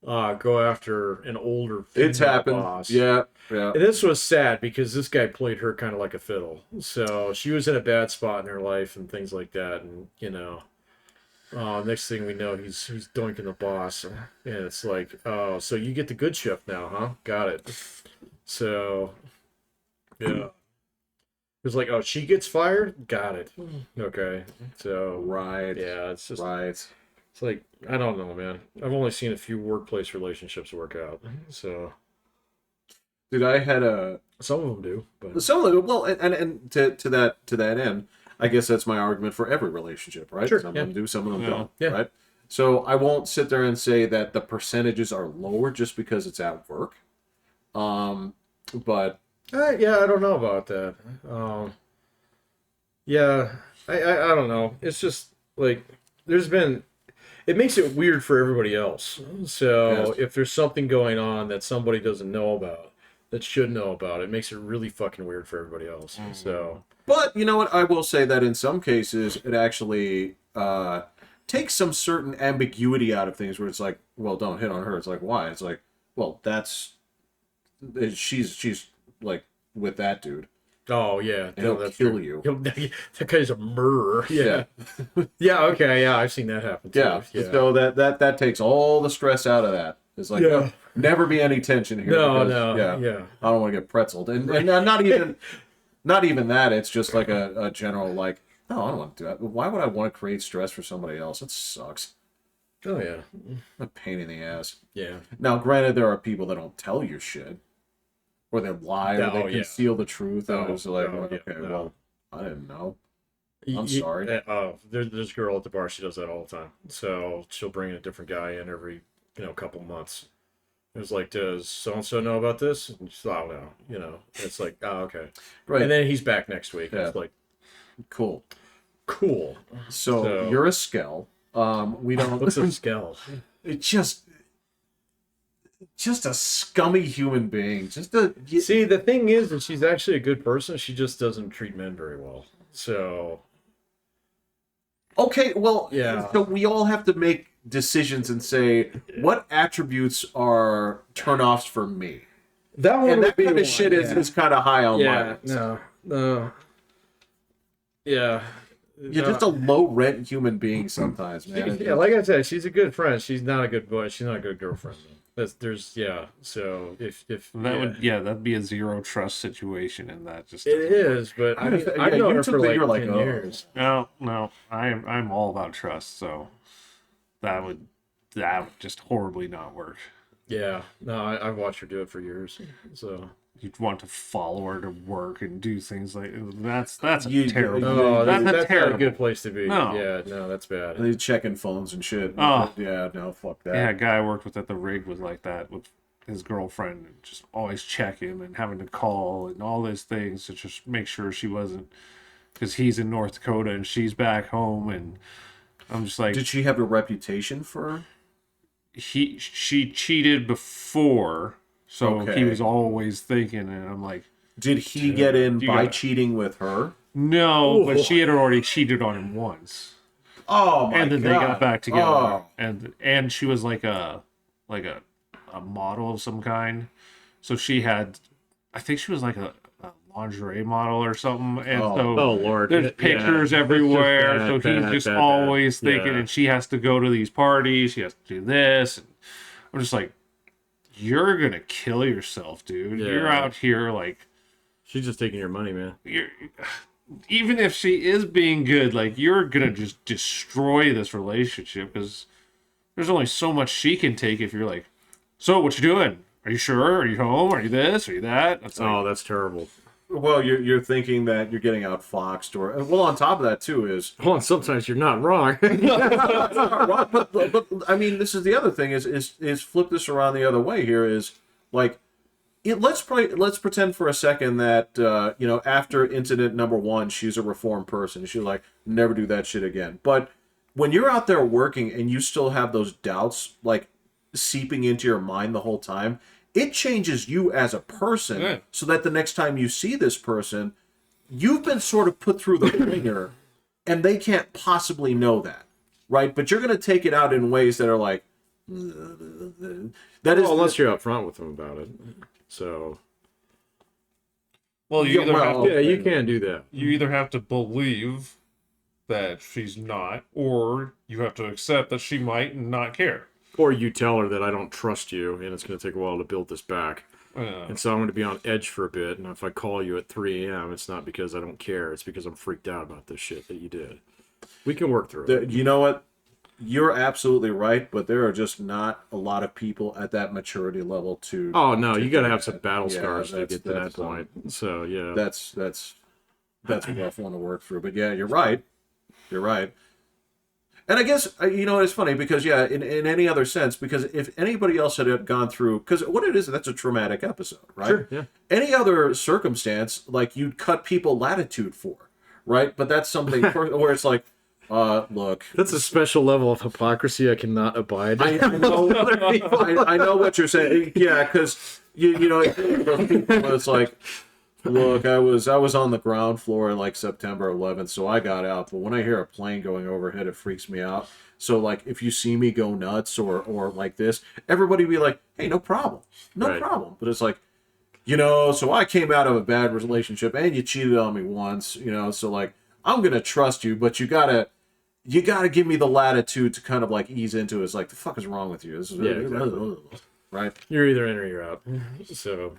go after an older It's female happened. boss. Yeah, yeah. And this was sad because this guy played her kind of like a fiddle. So she was in a bad spot in her life and things like that. And, you know, next thing we know, he's doinking the boss. And it's like, oh, so you get the good shift now, huh? Got it. So, yeah. It's like, oh, she gets fired? Got it. Okay. So, Right. yeah, it's just, Right. it's like, I don't know, man. I've only seen a few workplace relationships work out. So, Dude, I had a some of them do, but some of them. Well, and to that end, I guess that's my argument for every relationship, right? Sure, Some yeah. of them do, some of them don't, Yeah. right? So I won't sit there and say that the percentages are lower just because it's at work. But yeah, I don't know about that. Yeah, I don't know. It's just like it makes it weird for everybody else. So Yes. if there's something going on that somebody doesn't know about, that should know about, it makes it really fucking weird for everybody else. So But you know what? I will say that in some cases, it actually takes some certain ambiguity out of things where it's like, well, don't hit on her. It's like, why? It's like, well, she's like with that dude. oh yeah, And he'll kill true. you. That guy's a murderer. Yeah. Yeah. Okay. Yeah, I've seen that happen too. Yeah. So that takes all the stress out of that. It's like, Yeah. no, never be any tension here. No, because, no, Yeah. yeah. I don't want to get pretzeled. And not even that. It's just like a general like, no, I don't want to do that. Why would I want to create stress for somebody else? It sucks. Oh yeah. A pain in the ass. Yeah. Now, granted, there are people that don't tell you shit, or they lie, or Oh, they yeah. conceal the truth. And No, it's like, no, okay, yeah, no. well, I didn't know. I'm sorry. There's a girl at the bar. She does that all the time. So she'll bring a different guy in every couple months. It was like, does so and so know about this? And she's like, oh no. It's like, oh okay. Right. And then he's back next week. Yeah. It's like, Cool. cool. So you're a skell. We don't. What's a skell? It's just a scummy human being. See, the thing is that she's actually a good person. She just doesn't treat men very well. So Okay, well, Yeah. So we all have to make decisions and say what attributes are turnoffs for me, that one and would that be kind of one, shit is kind of high on my yeah. list. No. Yeah. You're just a low rent human being sometimes, man. Yeah, like I said, she's a good friend. She's not a good boy. She's not a good girlfriend. So if that'd be a zero trust situation, and that just it is, but I mean, Yeah, I've known you her took for the- like you're like, 10 oh. years. no. I'm all about trust, so that would just horribly not work. Yeah, no, I've watched her do it for years. So You'd want to follow her to work and do things like that's You- terrible. no, that's that's not terrible. a good place to be. No. Yeah, no, that's bad. They checking phones and shit. Oh. Yeah, no, fuck that. Yeah, a guy I worked with at the rig was like that with his girlfriend, and just always check him and having to call and all these things to just make sure she wasn't, because he's in North Dakota and she's back home, and I'm just like, Did she have a reputation for? she cheated before, so Okay. he was always thinking, and I'm like, Did he get in You by gotta- cheating with her? no, but Ooh. she had already cheated on him once. Oh my And then god! they got back together, Oh. and she was like a model of some kind. So she had, I think she was like a lingerie model or something. And Oh Lord, there's pictures everywhere. bad, So he's bad, just bad, always bad. thinking, Yeah. and she has to go to these parties. She has to do this. And I'm just like, you're gonna kill yourself, dude. You're Yeah. out here like, She's just taking your money, man. even if she is being good, like you're gonna just destroy this relationship, because there's only so much she can take if you're like, so what you doing? Are you sure? Are you home? Are you this? Are you that? It's like, Oh, that's terrible. Well, you're thinking that you're getting outfoxed, or well, on top of that too is. Hold on, sometimes you're not wrong. but I mean, this is the other thing is flip this around the other way here is like let's pretend for a second that after incident number 1, she's a reformed person. She's like, never do that shit again. But when you're out there working and you still have those doubts like seeping into your mind the whole time, it changes you as a person. So that the next time you see this person, you've been sort of put through the ringer, and they can't possibly know that, right? But you're going to take it out in ways that are like, unless you're upfront with them about it. So, well, you can do that. You either have to believe that she's not, or you have to accept that she might not care. Or you tell her that I don't trust you, and it's going to take a while to build this back. And so I'm going to be on edge for a bit, and if I call you at 3 a.m., it's not because I don't care. It's because I'm freaked out about this shit that you did. We can work through it. You know what? You're absolutely right, but there are just not a lot of people at that maturity level to... Oh, no, you got to have some battle scars to get to that point. So, yeah. That's a rough one to work through. But, yeah, you're right. You're right. And I guess, it's funny because, in any other sense, because if anybody else had gone through, because what it is, that's a traumatic episode, right? Sure, yeah. Any other circumstance, like, you'd cut people latitude for, right? But that's something where it's like, look. That's a special level of hypocrisy I cannot abide. I know, I know what you're saying. Yeah, because, it's like, look, I was on the ground floor like September 11th, so I got out. But when I hear a plane going overhead, it freaks me out. So, like, if you see me go nuts or like this, everybody be like, hey, no problem. No problem. But it's like, so I came out of a bad relationship and you cheated on me once, so, like, I'm going to trust you, but you gotta give me the latitude to kind of, like, ease into it. It's like, the fuck is wrong with you? This is exactly. Right? You're either in or you're out. So...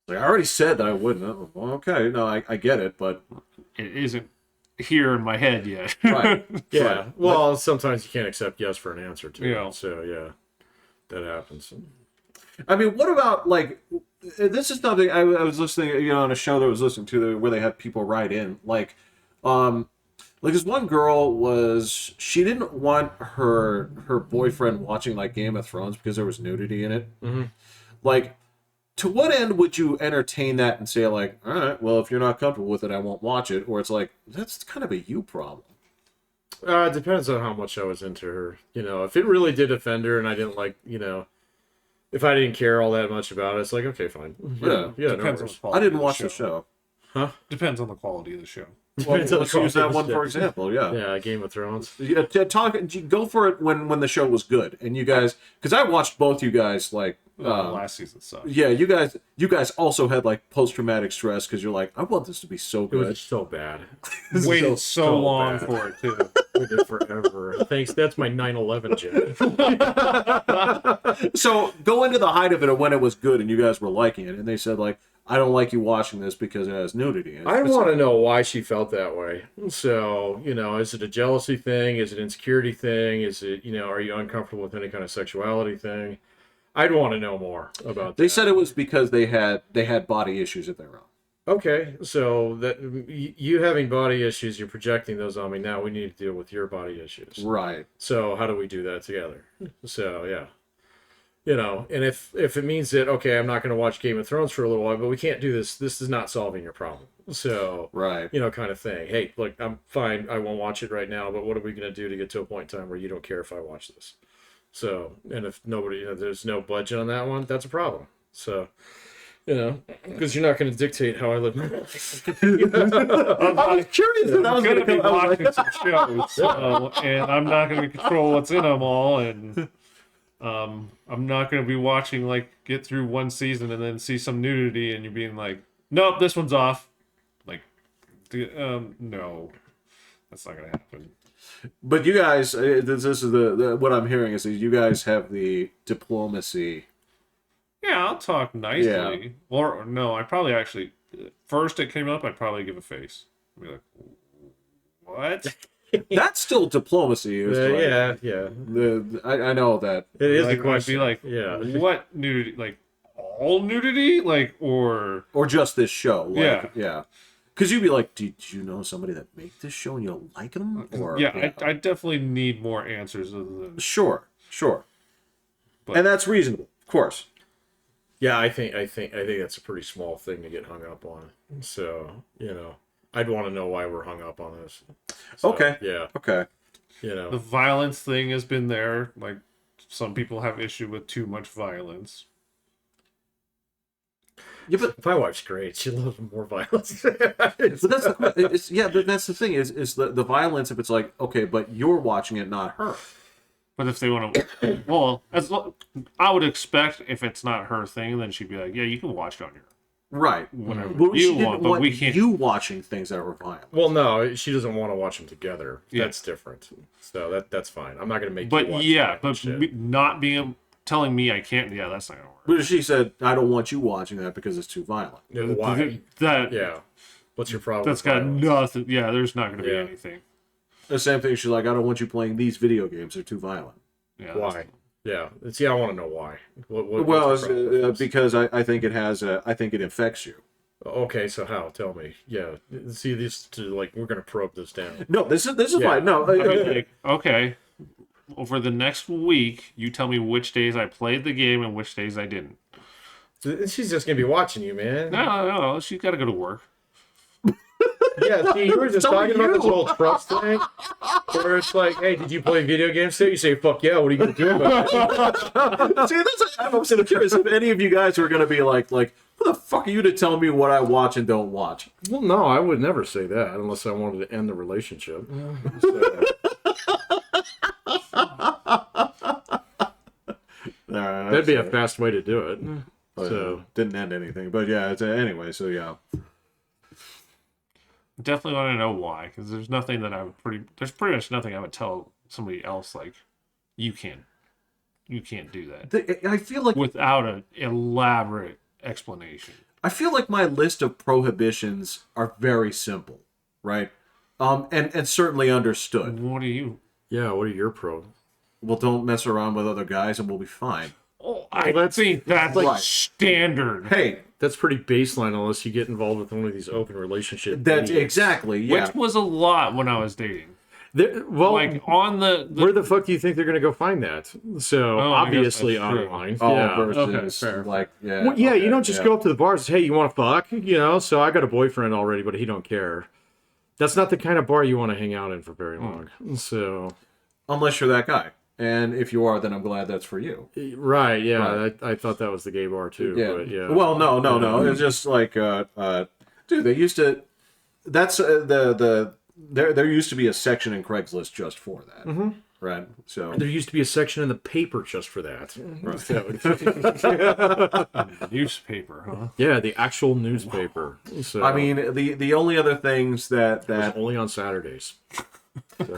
Like, I already said that I wouldn't. Well, okay, no, I get it, but it isn't here in my head yet. Right. Yeah. Right. Well, sometimes you can't accept yes for an answer to Yeah. it. So, yeah, that happens. I mean, what about, like, this is something I was listening, on a show that I was listening to where they had people write in. Like this one girl she didn't want her boyfriend watching, like, Game of Thrones because there was nudity in it. Mm-hmm. Like, to what end would you entertain that and say, like, all right, well, if you're not comfortable with it, I won't watch it? Or it's like, that's kind of a you problem. It depends on how much I was into her. If it really did offend her and I didn't like, if I didn't care all that much about it, it's like, okay, fine. Yeah. Yeah, Depends no on the worries. quality I didn't of watch the show. Huh? Depends on the quality of the show. Well, Depends on the let's use that quality one of the for show. example, yeah. Yeah, Game of Thrones. Yeah, go for it when the show was good. And you guys, because I watched both you guys, like, last season sucked. yeah, you guys also had, like, post-traumatic stress because you're like, I want this to be so It good. was so bad. Waited so long bad. for it too. Waited forever. Thanks. That's my 9/11 joke. So go into the height of it when it was good and you guys were liking it, and they said, like, I don't like you watching this because it has nudity in it. I want to know why she felt that way. So, is it a jealousy thing? Is it an insecurity thing? Is it, are you uncomfortable with any kind of sexuality thing? I'd want to know more about that. They said it was because they had body issues of their own. Okay, so that you having body issues, you're projecting those on me. Now we need to deal with your body issues. Right. So how do we do that together? So, yeah. And if it means that, okay, I'm not going to watch Game of Thrones for a little while, but we can't do this. This is not solving your problem. So, right. Kind of thing. Hey, look, I'm fine. I won't watch it right now, but what are we going to do to get to a point in time where you don't care if I watch this? So, and if nobody, there's no budget on that one, that's a problem. So, because you're not going to dictate how I live my life. I was curious. I'm That was going to be come. watching some shows, and I'm not going to control what's in them all, and I'm not going to be watching, like, get through one season and then see some nudity, and you're being like, nope, this one's off. Like, no, that's not going to happen. But you guys, this is the what I'm hearing is that you guys have the diplomacy. Yeah, I'll talk nicely. Yeah. Or no, I probably actually first it came up, I'd probably give a face. I'd be like, what? That's still diplomacy. Yeah. I know that. It is Like, a question. I'd be like, yeah. what nudity? Like all nudity? Like or just this show. Like, Yeah. Yeah. Because you'd be like, did you know somebody that make this show and you don't like them? Or yeah, I definitely need more answers other than Sure. But- And that's reasonable, of course. Yeah, I think that's a pretty small thing to get hung up on. So, I'd want to know why we're hung up on this. So, Okay. Yeah. Okay. The violence thing has been there. Like, some people have issue with too much violence. Yeah, but My wife's great. She loves more violence. but that's but that's the thing is the violence. If it's like, okay, but you're watching it, not her. But if they want to, well, I would expect if it's not her thing, then she'd be like, yeah, you can watch it on your Right. whenever But she you didn't want, but we can't. you watching things that were violent. Well, no, she doesn't want to watch them together. Yeah. That's different. So that's fine. I'm not going to make you But watch yeah, that but shit. not being telling me I can't. Yeah, that's not gonna work. But she said, I don't want you watching that because it's too violent. Why? That Yeah. What's your problem? that's with got violence? nothing. Yeah, there's not gonna be Yeah. anything. The same thing, she's like, I don't want you playing these video games, they're too violent. Yeah. Why? Yeah. See, I want to know why. Well, what's your problem with this? because I think it has I think it affects you. Okay, so how? Tell me. Yeah. See, we're going to probe this down. No, this is Yeah. fine. No, I mean, like, okay. Over the next week, you tell me which days I played the game and which days I didn't. She's just going to be watching you, man. No, she's got to go to work. Yeah, see, you were just So talking about this you. whole trust thing, where it's like, hey, did you play video games today? You say, fuck yeah, what are you going to do about it? see, I'm sort of curious if any of you guys were going to be like, who the fuck are you to tell me what I watch and don't watch? Well, no, I would never say that unless I wanted to end the relationship. So, that'd be a fast way to do it. So didn't end anything, but yeah. Anyway, so yeah. Definitely want to know why, because there's nothing that there's pretty much nothing I would tell somebody else like, you can't do that I feel like without an elaborate explanation. my list of prohibitions are very simple, right? And certainly understood. What do you? yeah, what are your pros? Well, don't mess around with other guys, and we'll be fine. Oh, I think that's like Right. standard. Hey, That's pretty baseline unless you get involved with one of these open relationship. that's idiots. exactly yeah. Which was a lot when I was dating. Well, Like on the where the fuck do you think they're going to go find that? So Oh, I guess obviously that's true. online. Oh, yeah. versus Okay, fair. like yeah. Well, yeah, okay, you don't just yeah. go up to the bars. Hey, you want to fuck? So I got a boyfriend already, but he don't care. That's not the kind of bar you want to hang out in for very long. So Unless you're that guy, and if you are, then I'm glad that's for you. right, yeah, Right. I thought that was the gay bar too. Yeah. But yeah. Well, no. It's just like, dude, they used to. That's there used to be a section in Craigslist just for that, right? So there used to be a section in the paper just for that. newspaper, huh? Yeah, the actual newspaper. So I mean, the only other things it was that only on Saturdays. So,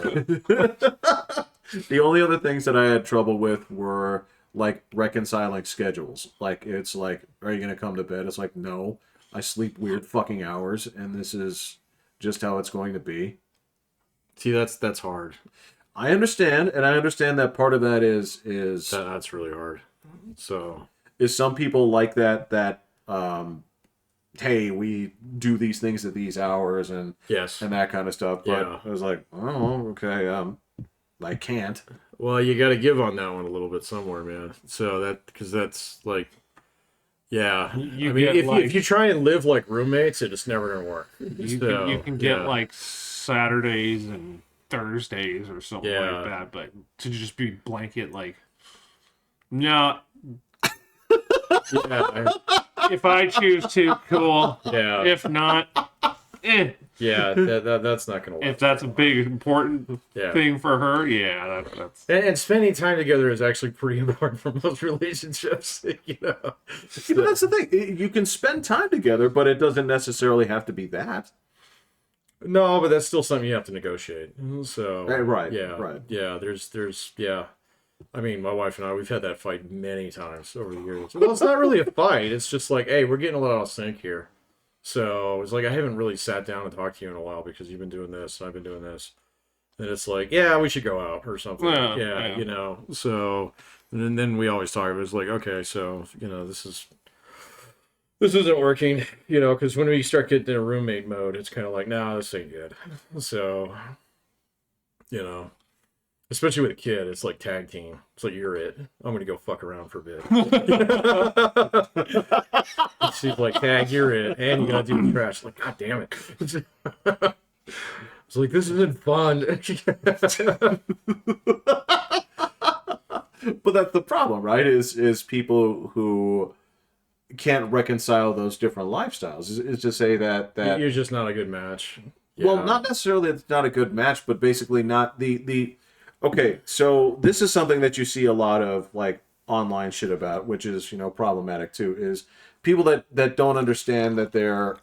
the only other things that I had trouble with were like reconciling schedules. Like it's like, are you gonna come to bed? It's like, no, I sleep weird fucking hours, and this is just how it's going to be. see, that's hard. I understand, and I understand that part of that is That's really hard. So some people like that hey, we do these things at these hours and yes. that kind of stuff. But Yeah. I was like, oh, okay, I can't. Well, you got to give on that one a little bit somewhere, man. So because that's like, yeah. You I mean, get, if you try and live like roommates, it's never gonna work. You can get yeah. like Saturdays and Thursdays or something Yeah. like that, but to just be blanket like, no, yeah, if I choose to, cool. yeah, If not, eh. yeah. That's not gonna work. If that's a big important Yeah. thing for her, yeah, that's And spending time together is actually pretty important for most relationships. But that's the thing. You can spend time together, but it doesn't necessarily have to be that. No, but that's still something you have to negotiate. So Right, yeah, right. yeah. There's yeah. I mean, my wife and I, we've had that fight many times over the years. Well, it's not really a fight. It's just like, hey, we're getting a little out of sync here. So it's like I haven't really sat down and talked to you in a while because you've been doing this and I've been doing this. And it's like, yeah, we should go out or something. Yeah. So and then we always talk. It was like, okay, so this isn't working. Because when we start getting in a roommate mode, it's kind of like, nah, this ain't good. So Especially with a kid, it's like tag team. It's like, you're it. I'm gonna go fuck around for a bit. She's like, tag, you're it, and you gotta do the trash. Like, god damn it. It's like, this isn't fun. But that's the problem, right? Is people who can't reconcile those different lifestyles. Is to say that You're just not a good match. well, Yeah. not necessarily it's not a good match, but basically not the. Okay, so this is something that you see a lot of like online shit about, which is problematic too. Is people that don't understand that their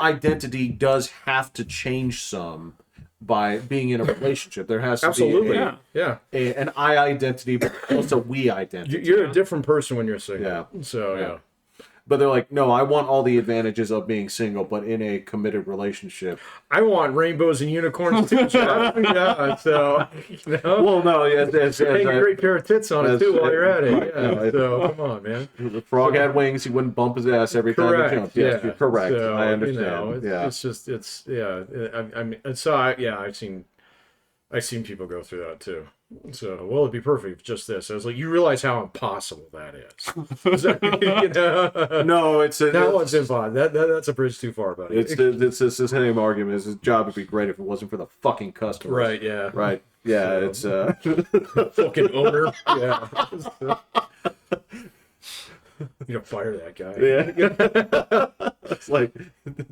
identity does have to change some by being in a relationship. There has to Absolutely. be Yeah. an I identity, but also we identity. You're a different person when you're single. Yeah. So, Yeah. But they're like, no, I want all the advantages of being single, but in a committed relationship. I want rainbows and unicorns too, Jeff. Yeah, so, Well, no, yeah, hang a great pair of tits on it too while you're at it. Yeah, right. so come on, man. the frog had wings, he wouldn't bump his ass every time he jumped. Yes, Yeah. you're correct. So, I understand. I've seen people go through that too. So, well, it'd be perfect if just this. I was like, you realize how impossible that is. So, No, that one's impossible. That's a bridge too far, buddy. it's the same argument. His job would be great if it wasn't for the fucking customers. Right, yeah. Right. Yeah, it's Fucking owner. Yeah. You don't fire that guy. yeah. It's like,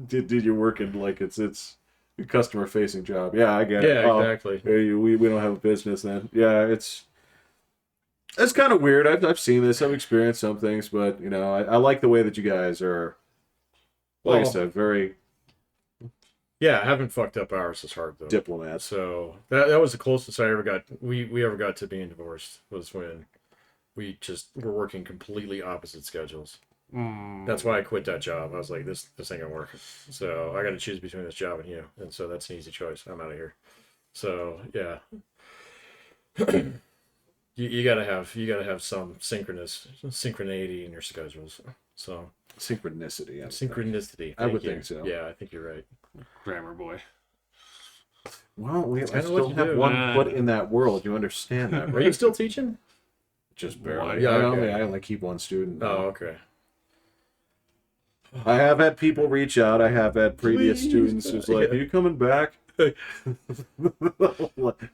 did you work in like it's a customer facing job? Yeah, I get it. Yeah, exactly. We don't have a business then. Yeah, it's kind of weird. I've seen this. I've experienced some things, but I like the way that you guys are. Like I Well, said, very Yeah, having fucked up ours is hard though. diplomats. So that was the closest I ever got. We ever got to being divorced was when we just were working completely opposite schedules. That's why I quit that job. I was like, this ain't gonna work. So I got to choose between this job and you, and so that's an easy choice. I'm out of here. So yeah, you gotta have some synchronicity in your schedules. So Synchronicity. synchronicity. I would Thank you. think so. Yeah, I think you're right. Grammar boy. Well, I kinda still what you have do. one foot in that world. You understand that, Are right? you still teaching? Just barely. Yeah, I okay. only keep one student. now. Oh, okay. I have had people reach out. I have had previous Please. students who's like, Yeah. "Are you coming back?"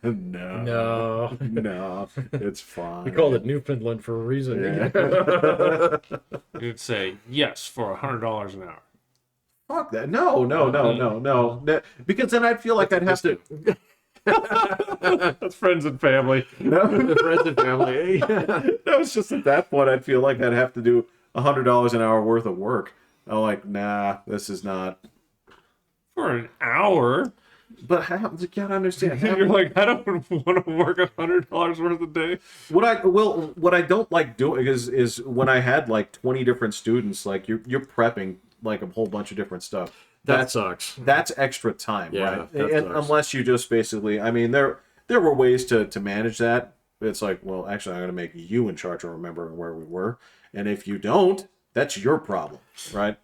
no, No. it's fine. We called it Newfoundland for a reason. Yeah. You'd say yes for $100 an hour. Fuck that! No. Because then I'd feel like I'd have to. That's friends and family. No, Friends and family. no, it's just at that point I'd feel like I'd have to do $100 an hour worth of work. I'm like, nah, this is not. For an hour? But you gotta understand. You're like, I don't want to work $100 worth a day. What I don't like doing is when I had like 20 different students, like you're prepping like a whole bunch of different stuff. That sucks. That's extra time, Yeah, right? that And sucks. unless you just basically, I mean, there were ways to manage that. It's like, well, actually, I'm going to make you in charge of remembering where we were, and if you don't, that's your problem, right?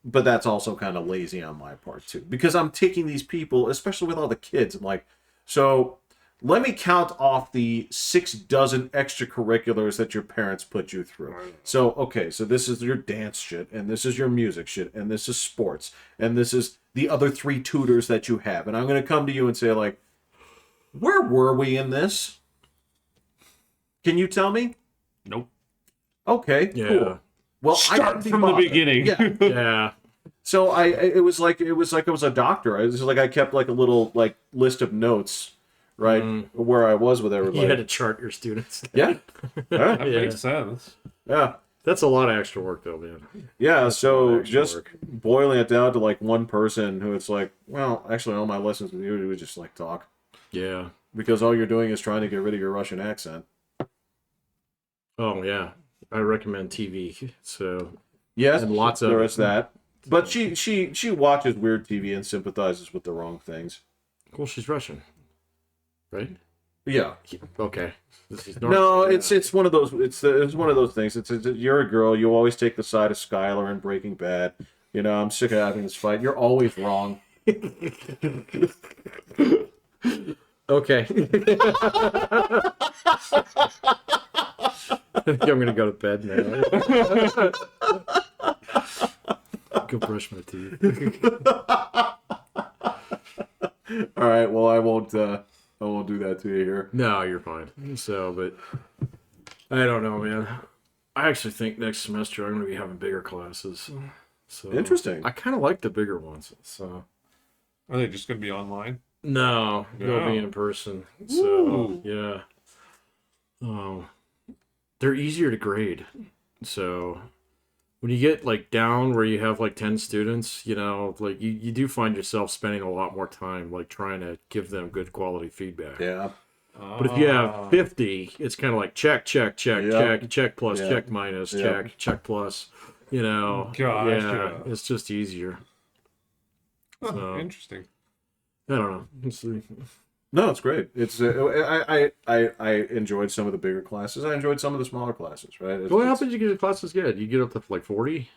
But that's also kind of lazy on my part too, because I'm taking these people, especially with all the kids, I'm like, so let me count off the 6 dozen extracurriculars that your parents put you through. So, okay, so this is your dance shit, and this is your music shit, and this is sports, and this is the other 3 tutors that you have. And I'm going to come to you and say, like, where were we in this? Can you tell me? Nope. Okay, Yeah. cool. Well, I Start couldn't be from the bothered. beginning. Yeah. Yeah. So it was like I was a doctor. I was like I kept like a little like list of notes, right, where I was with everybody. You had to chart your students. Yeah. Yeah. That makes sense. Yeah. That's a lot of extra work, though, man. Yeah, a so lot of extra just work. boiling it down to like one person who it's like, well, actually all my lessons with you we just like talk. Yeah. Because all you're doing is trying to get rid of your Russian accent. Oh, yeah. I recommend TV. So, Yes, And lots of there it. is that. But she watches weird TV and sympathizes with the wrong things. cool, she's Russian. Right? Yeah. Okay. This is No, yeah. it's one of those it's one of those things. It's you're a girl, you always take the side of Skylar in Breaking Bad. You know, I'm sick of having this fight. You're always wrong. Okay. I think I'm gonna go to bed now. Go brush my teeth. All right. Well, I won't do that to you here. No, you're fine. So, but I don't know, man. I actually think next semester I'm gonna be having bigger classes. So Interesting. I kind of like the bigger ones. So Are they just going to be online? no, they'll be in person. So Ooh. yeah. Oh, they're easier to grade. So when you get like down where you have like 10 students, you know, like you do find yourself spending a lot more time like trying to give them good quality feedback. Yeah. But if you have 50, it's kind of like check, check, check, Yep. check plus, Yep. check minus, Yep. check plus. You know, Gotcha. yeah, it's just easier. Huh, So, interesting. I don't know. Let's see. No, it's great. It's I enjoyed some of the bigger classes. I enjoyed some of the smaller classes. Right. What happens? You get your classes good. You get up to like 40.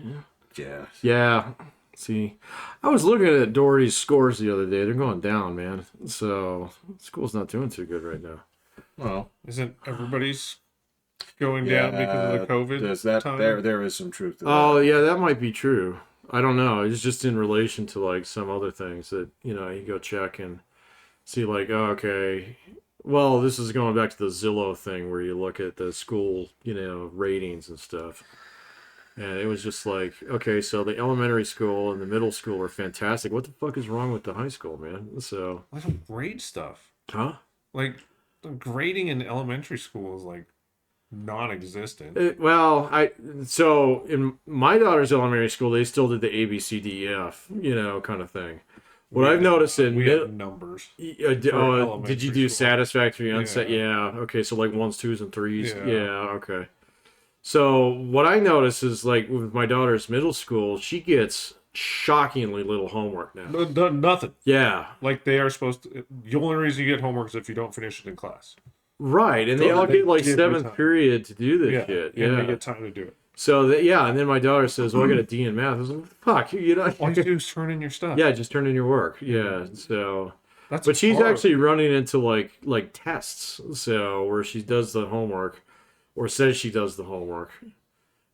Yeah. Yeah. See, I was looking at Doherty's scores the other day. They're going down, man. So school's not doing too good right now. Well, Isn't everybody's going down because of the COVID Does that time? there is some truth to that. Oh, yeah, that might be true. I don't know. It's just in relation to like some other things that, you know, you go check and see like, oh, okay. Well, this is going back to the Zillow thing where you look at the school, you know, ratings and stuff. And it was just like, okay, so the elementary school and the middle school are fantastic. What the fuck is wrong with the high school, man? So, I don't grade stuff. huh? Like, the grading in elementary school is like non-existent. So in my daughter's elementary school, they still did the A, B, C, D, E, F, you know, kind of thing. What I've noticed in we have numbers. did elementary you do school. satisfactory, unset? Yeah. Yeah. Okay. So like 1s, 2s, and 3s. Yeah. Yeah. Okay. So what I notice is like with my daughter's middle school, she gets shockingly little homework now. Nothing. Yeah. Like they are supposed to. The only reason you get homework is if you don't finish it in class. Right. And they all get like give you 7th time. period to do this Yeah. shit. And Yeah. they get time to do it. So and then my daughter says, "Well, I got a D in math." I was like, "Fuck, you know." All you do is turn in your stuff. Yeah, just turn in your work. Yeah. So, That's but she's hard. actually running into like tests. So where she does the homework, or says she does the homework,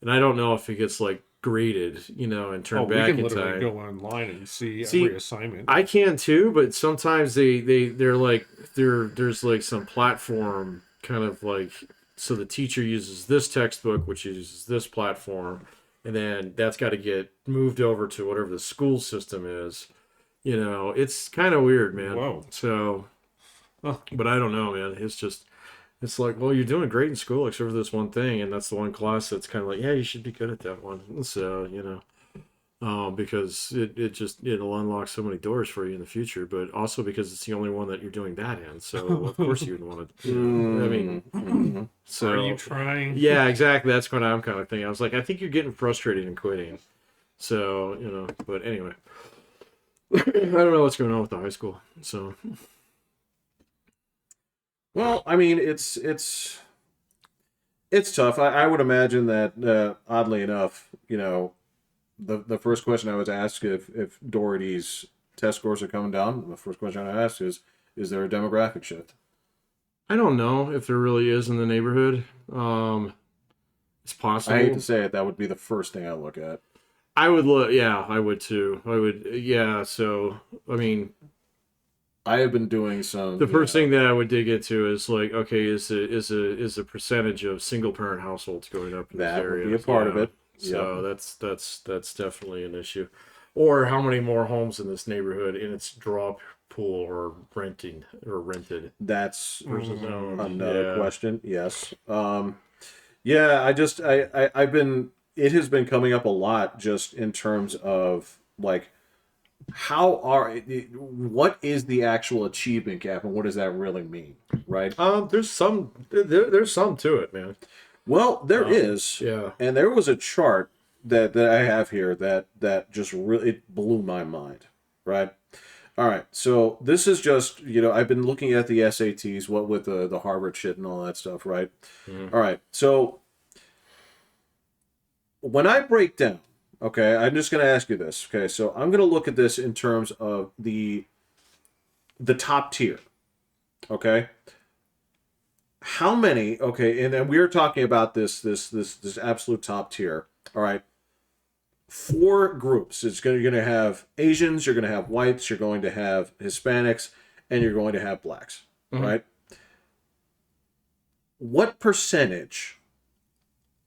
and I don't know if it gets like graded, you know, and turned we back can in literally time. go online and see See, every assignment. I can too, but sometimes they're like there's like some platform kind of like, so the teacher uses this textbook, which uses this platform, and then that's got to get moved over to whatever the school system is. You know, it's kind of weird, man. Whoa. So, Huh. but I don't know, man. It's like, well, you're doing great in school except for this one thing, and that's the one class that's kind of like, yeah, you should be good at that one. So, you know. Because it'll unlock so many doors for you in the future, but also because it's the only one that you're doing that in. So of course you'd want to. You know, I mean, so Are you trying? yeah, exactly. That's what I'm kind of thinking. I was like, I think you're getting frustrated and quitting. So you know, but anyway, I don't know what's going on with the high school. So Well, I mean, it's tough. I would imagine that oddly enough, you know, the first question I was asked if Doherty's test scores are coming down, the first question I asked is there a demographic shift? I don't know if there really is in the neighborhood. It's possible. I hate to say it, that would be the first thing I look at. I would look. Yeah, I would too. I would. Yeah. So I mean, I have been doing some. the first thing that I would dig into is like, okay, is the percentage of single parent households going up in this that area? would be a part of it. So that's definitely an issue. Or how many more homes in this neighborhood in its draw pool are rented? That's Versus another question. Yes. Yeah. I've been. It has been coming up a lot just in terms of like what is the actual achievement gap and what does that really mean, right? There's some to it, man. Well, there is. Yeah. And there was a chart that I have here that just really it blew my mind, right? All right, so this is just, you know, I've been looking at the SATs, what with the Harvard shit and all that stuff, right? All right, so when I break down, okay, I'm just going to ask you this, okay? So I'm going to look at this in terms of the top tier, Okay. How many? Okay, and then we were talking about this absolute top tier. All right. 4 groups. You're going to have Asians, you're going to have whites, you're going to have Hispanics, and you're going to have blacks. Right. What percentage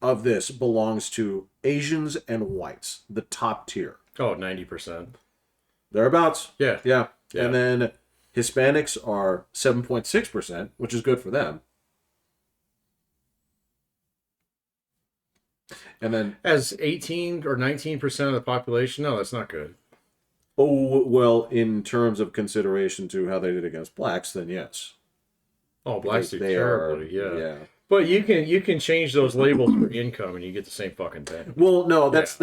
of this belongs to Asians and whites? The top tier. Oh, 90%. Thereabouts. Yeah. Yeah. Yeah. And then Hispanics are 7.6%, which is good for them. And then As 18 or 19% of the population, no, that's not good. oh well, in terms of consideration to how they did against blacks, then yes. Oh, blacks do They terribly, are, yeah. But you can change those labels for income and you get the same fucking thing. Well, no, that's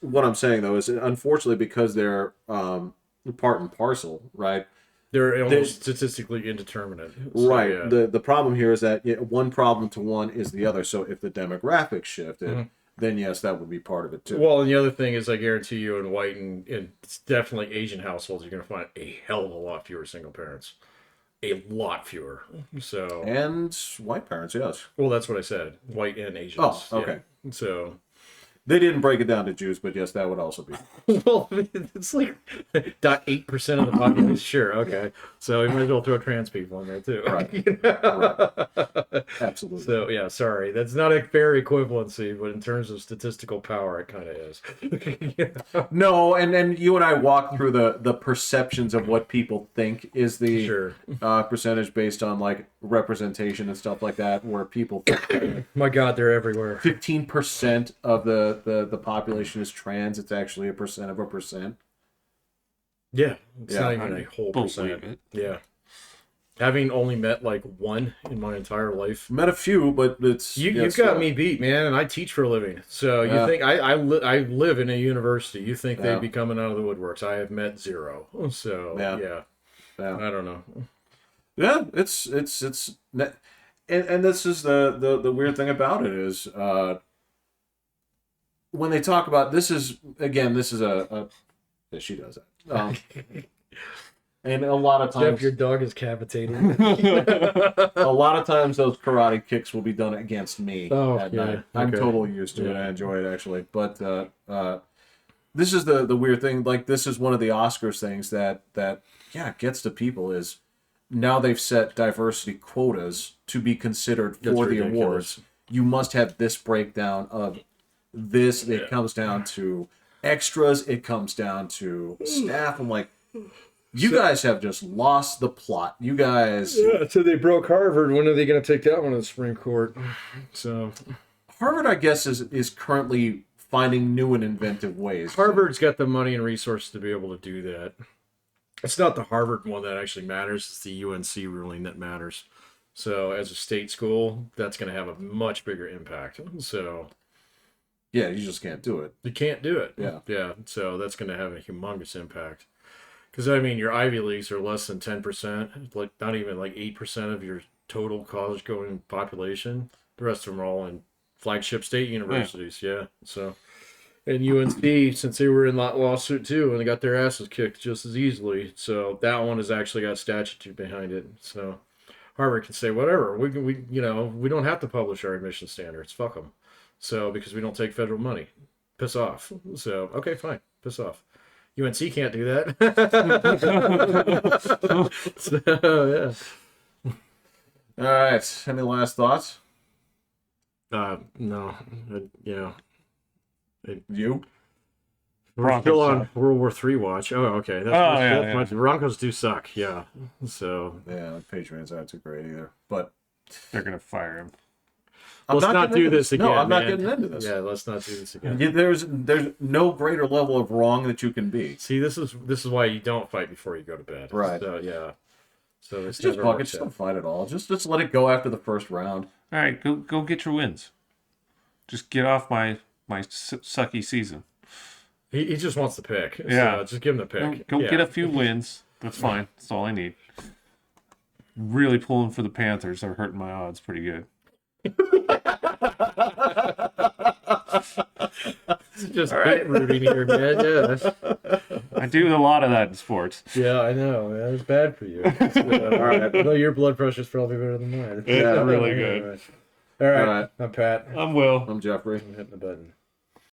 what I'm saying though. Is unfortunately because they're part and parcel, right? They're almost statistically indeterminate. So, Right. yeah. The problem here is that one problem to one is the other. So if the demographics shifted, then yes, that would be part of it too. Well, and the other thing is, I guarantee you, in white and it's definitely Asian households, you're going to find a hell of a lot fewer single parents. A lot fewer. So, And white parents, yes. well, that's what I said. White and Asians. Oh, okay. Yeah. So, They didn't break it down to Jews, but yes, that would also be. well, it's like 0.8% of the population. Sure, okay. So we might as well throw trans people in there too. Right. You know? Right. Absolutely. So yeah, sorry, that's not a fair equivalency, but in terms of statistical power, it kind of is. No, and you and I walked through the perceptions of what people think is the Sure. percentage based on like representation and stuff like that, where people think My God, they're everywhere. 15% of the population is trans. It's actually 1% of 1%. Yeah, it's Yeah, not I even a whole believe percent. it. Yeah, having only met like one in my entire life. Met a few, but it's You've got me beat, man, and I teach for a living. So you Yeah. think I live in a university? You think Yeah. they'd be coming out of the woodworks? I have met 0. So Yeah. yeah, Yeah. I don't know. Yeah, it's and this is the weird thing about it is when they talk about this is a yeah, she does that. And a lot of Jeff, times, your dog is cavitating. a lot of times those karate kicks will be done against me Oh, at yeah, night. I'm okay. totally used to it. Yeah. I enjoy it actually. But this is the weird thing. Like this is one of the Oscars things that gets to people is now they've set diversity quotas to be considered for That's the ridiculous. awards. You must have this breakdown of this. It Yeah. comes down to extras. It comes down to staff. I'm like, you guys have just lost the plot. You guys. Yeah, so they broke Harvard. When are they going to take that one to the Supreme Court? So Harvard, I guess, is currently finding new and inventive ways. Harvard's got the money and resources to be able to do that. It's not the Harvard one that actually matters. It's the UNC ruling that matters. So as a state school, that's going to have a much bigger impact. So Yeah, you just can't do it. you can't do it. Yeah. Yeah. So that's going to have a humongous impact. Because, I mean, your Ivy Leagues are less than 10%, like not even like 8% of your total college going population. The rest of them are all in flagship state universities. Yeah. So, and UNC, since they were in that lawsuit too, and they got their asses kicked just as easily. So that one has actually got statute behind it. So Harvard can say whatever. We don't have to publish our admission standards. Fuck them. So because we don't take federal money, piss off. So okay, fine, piss off. UNC can't do that. So yeah. All right. Any last thoughts? No, yeah. You? We're still on World War III watch. Oh, okay. That's yeah. the Broncos do suck. Yeah. So Yeah, the Patriots aren't too great either. But They're gonna fire him. I'm let's not getting do into this again. No, I'm not man. getting into this. Yeah, let's not do this again. There's no greater level of wrong that you can be. See, this is why you don't fight before you go to bed. Right. So yeah. So it's Just never fuck it. works Just out. don't fight at all. Just let it go after the first round. All right, go get your wins. Just get off my sucky season. He just wants the pick. Yeah. So just give him the pick. Go Yeah. get a few wins. That's fine. That's all I need. Really pulling for the Panthers. They're hurting my odds pretty good. Just right. Rooting here, man. Yeah. I do a lot of that in sports. Yeah, I know. That was bad for you. All right. Although your blood pressure's probably better than mine. It's really good. All right. All right. I'm Pat. I'm Will. I'm Jeffrey. I'm hitting the button.